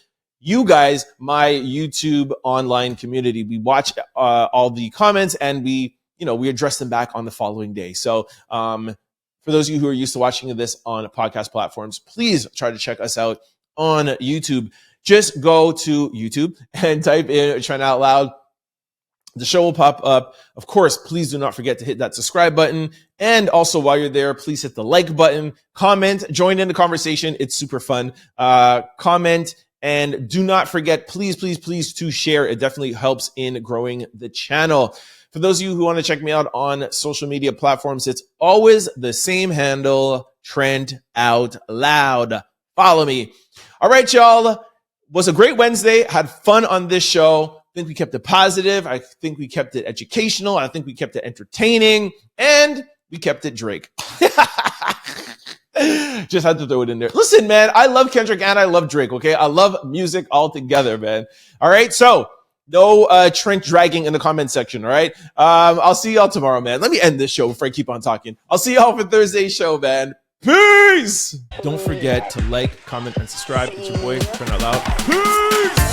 you guys, my YouTube online community. We watch all the comments and we address them back on the following day. So for those of you who are used to watching this on podcast platforms, please try to check us out on YouTube. Just go to YouTube and type in Trend Out Loud. The show will pop up. Of course, please do not forget to hit that subscribe button. And also while you're there, please hit the like button, comment, join in the conversation. It's super fun. Comment. And do not forget, please, please, please, to share. It definitely helps in growing the channel. For those of you who want to check me out on social media platforms, it's always the same handle, Trend Out Loud. Follow me. All right, y'all. Was a great Wednesday. Had fun on this show. I think we kept it positive. I think we kept it educational. I think we kept it entertaining. And we kept it Drake. Just had to throw it in there. Listen, man, I love Kendrick and I love Drake, okay? I love music all together, man. All right, so no Trent dragging in the comment section, all right? I'll see y'all tomorrow, man. Let me end this show before I keep on talking. I'll see y'all for Thursday's show, man. Peace! Don't forget to like, comment, and subscribe. It's your boy, Trend Out Loud. Peace!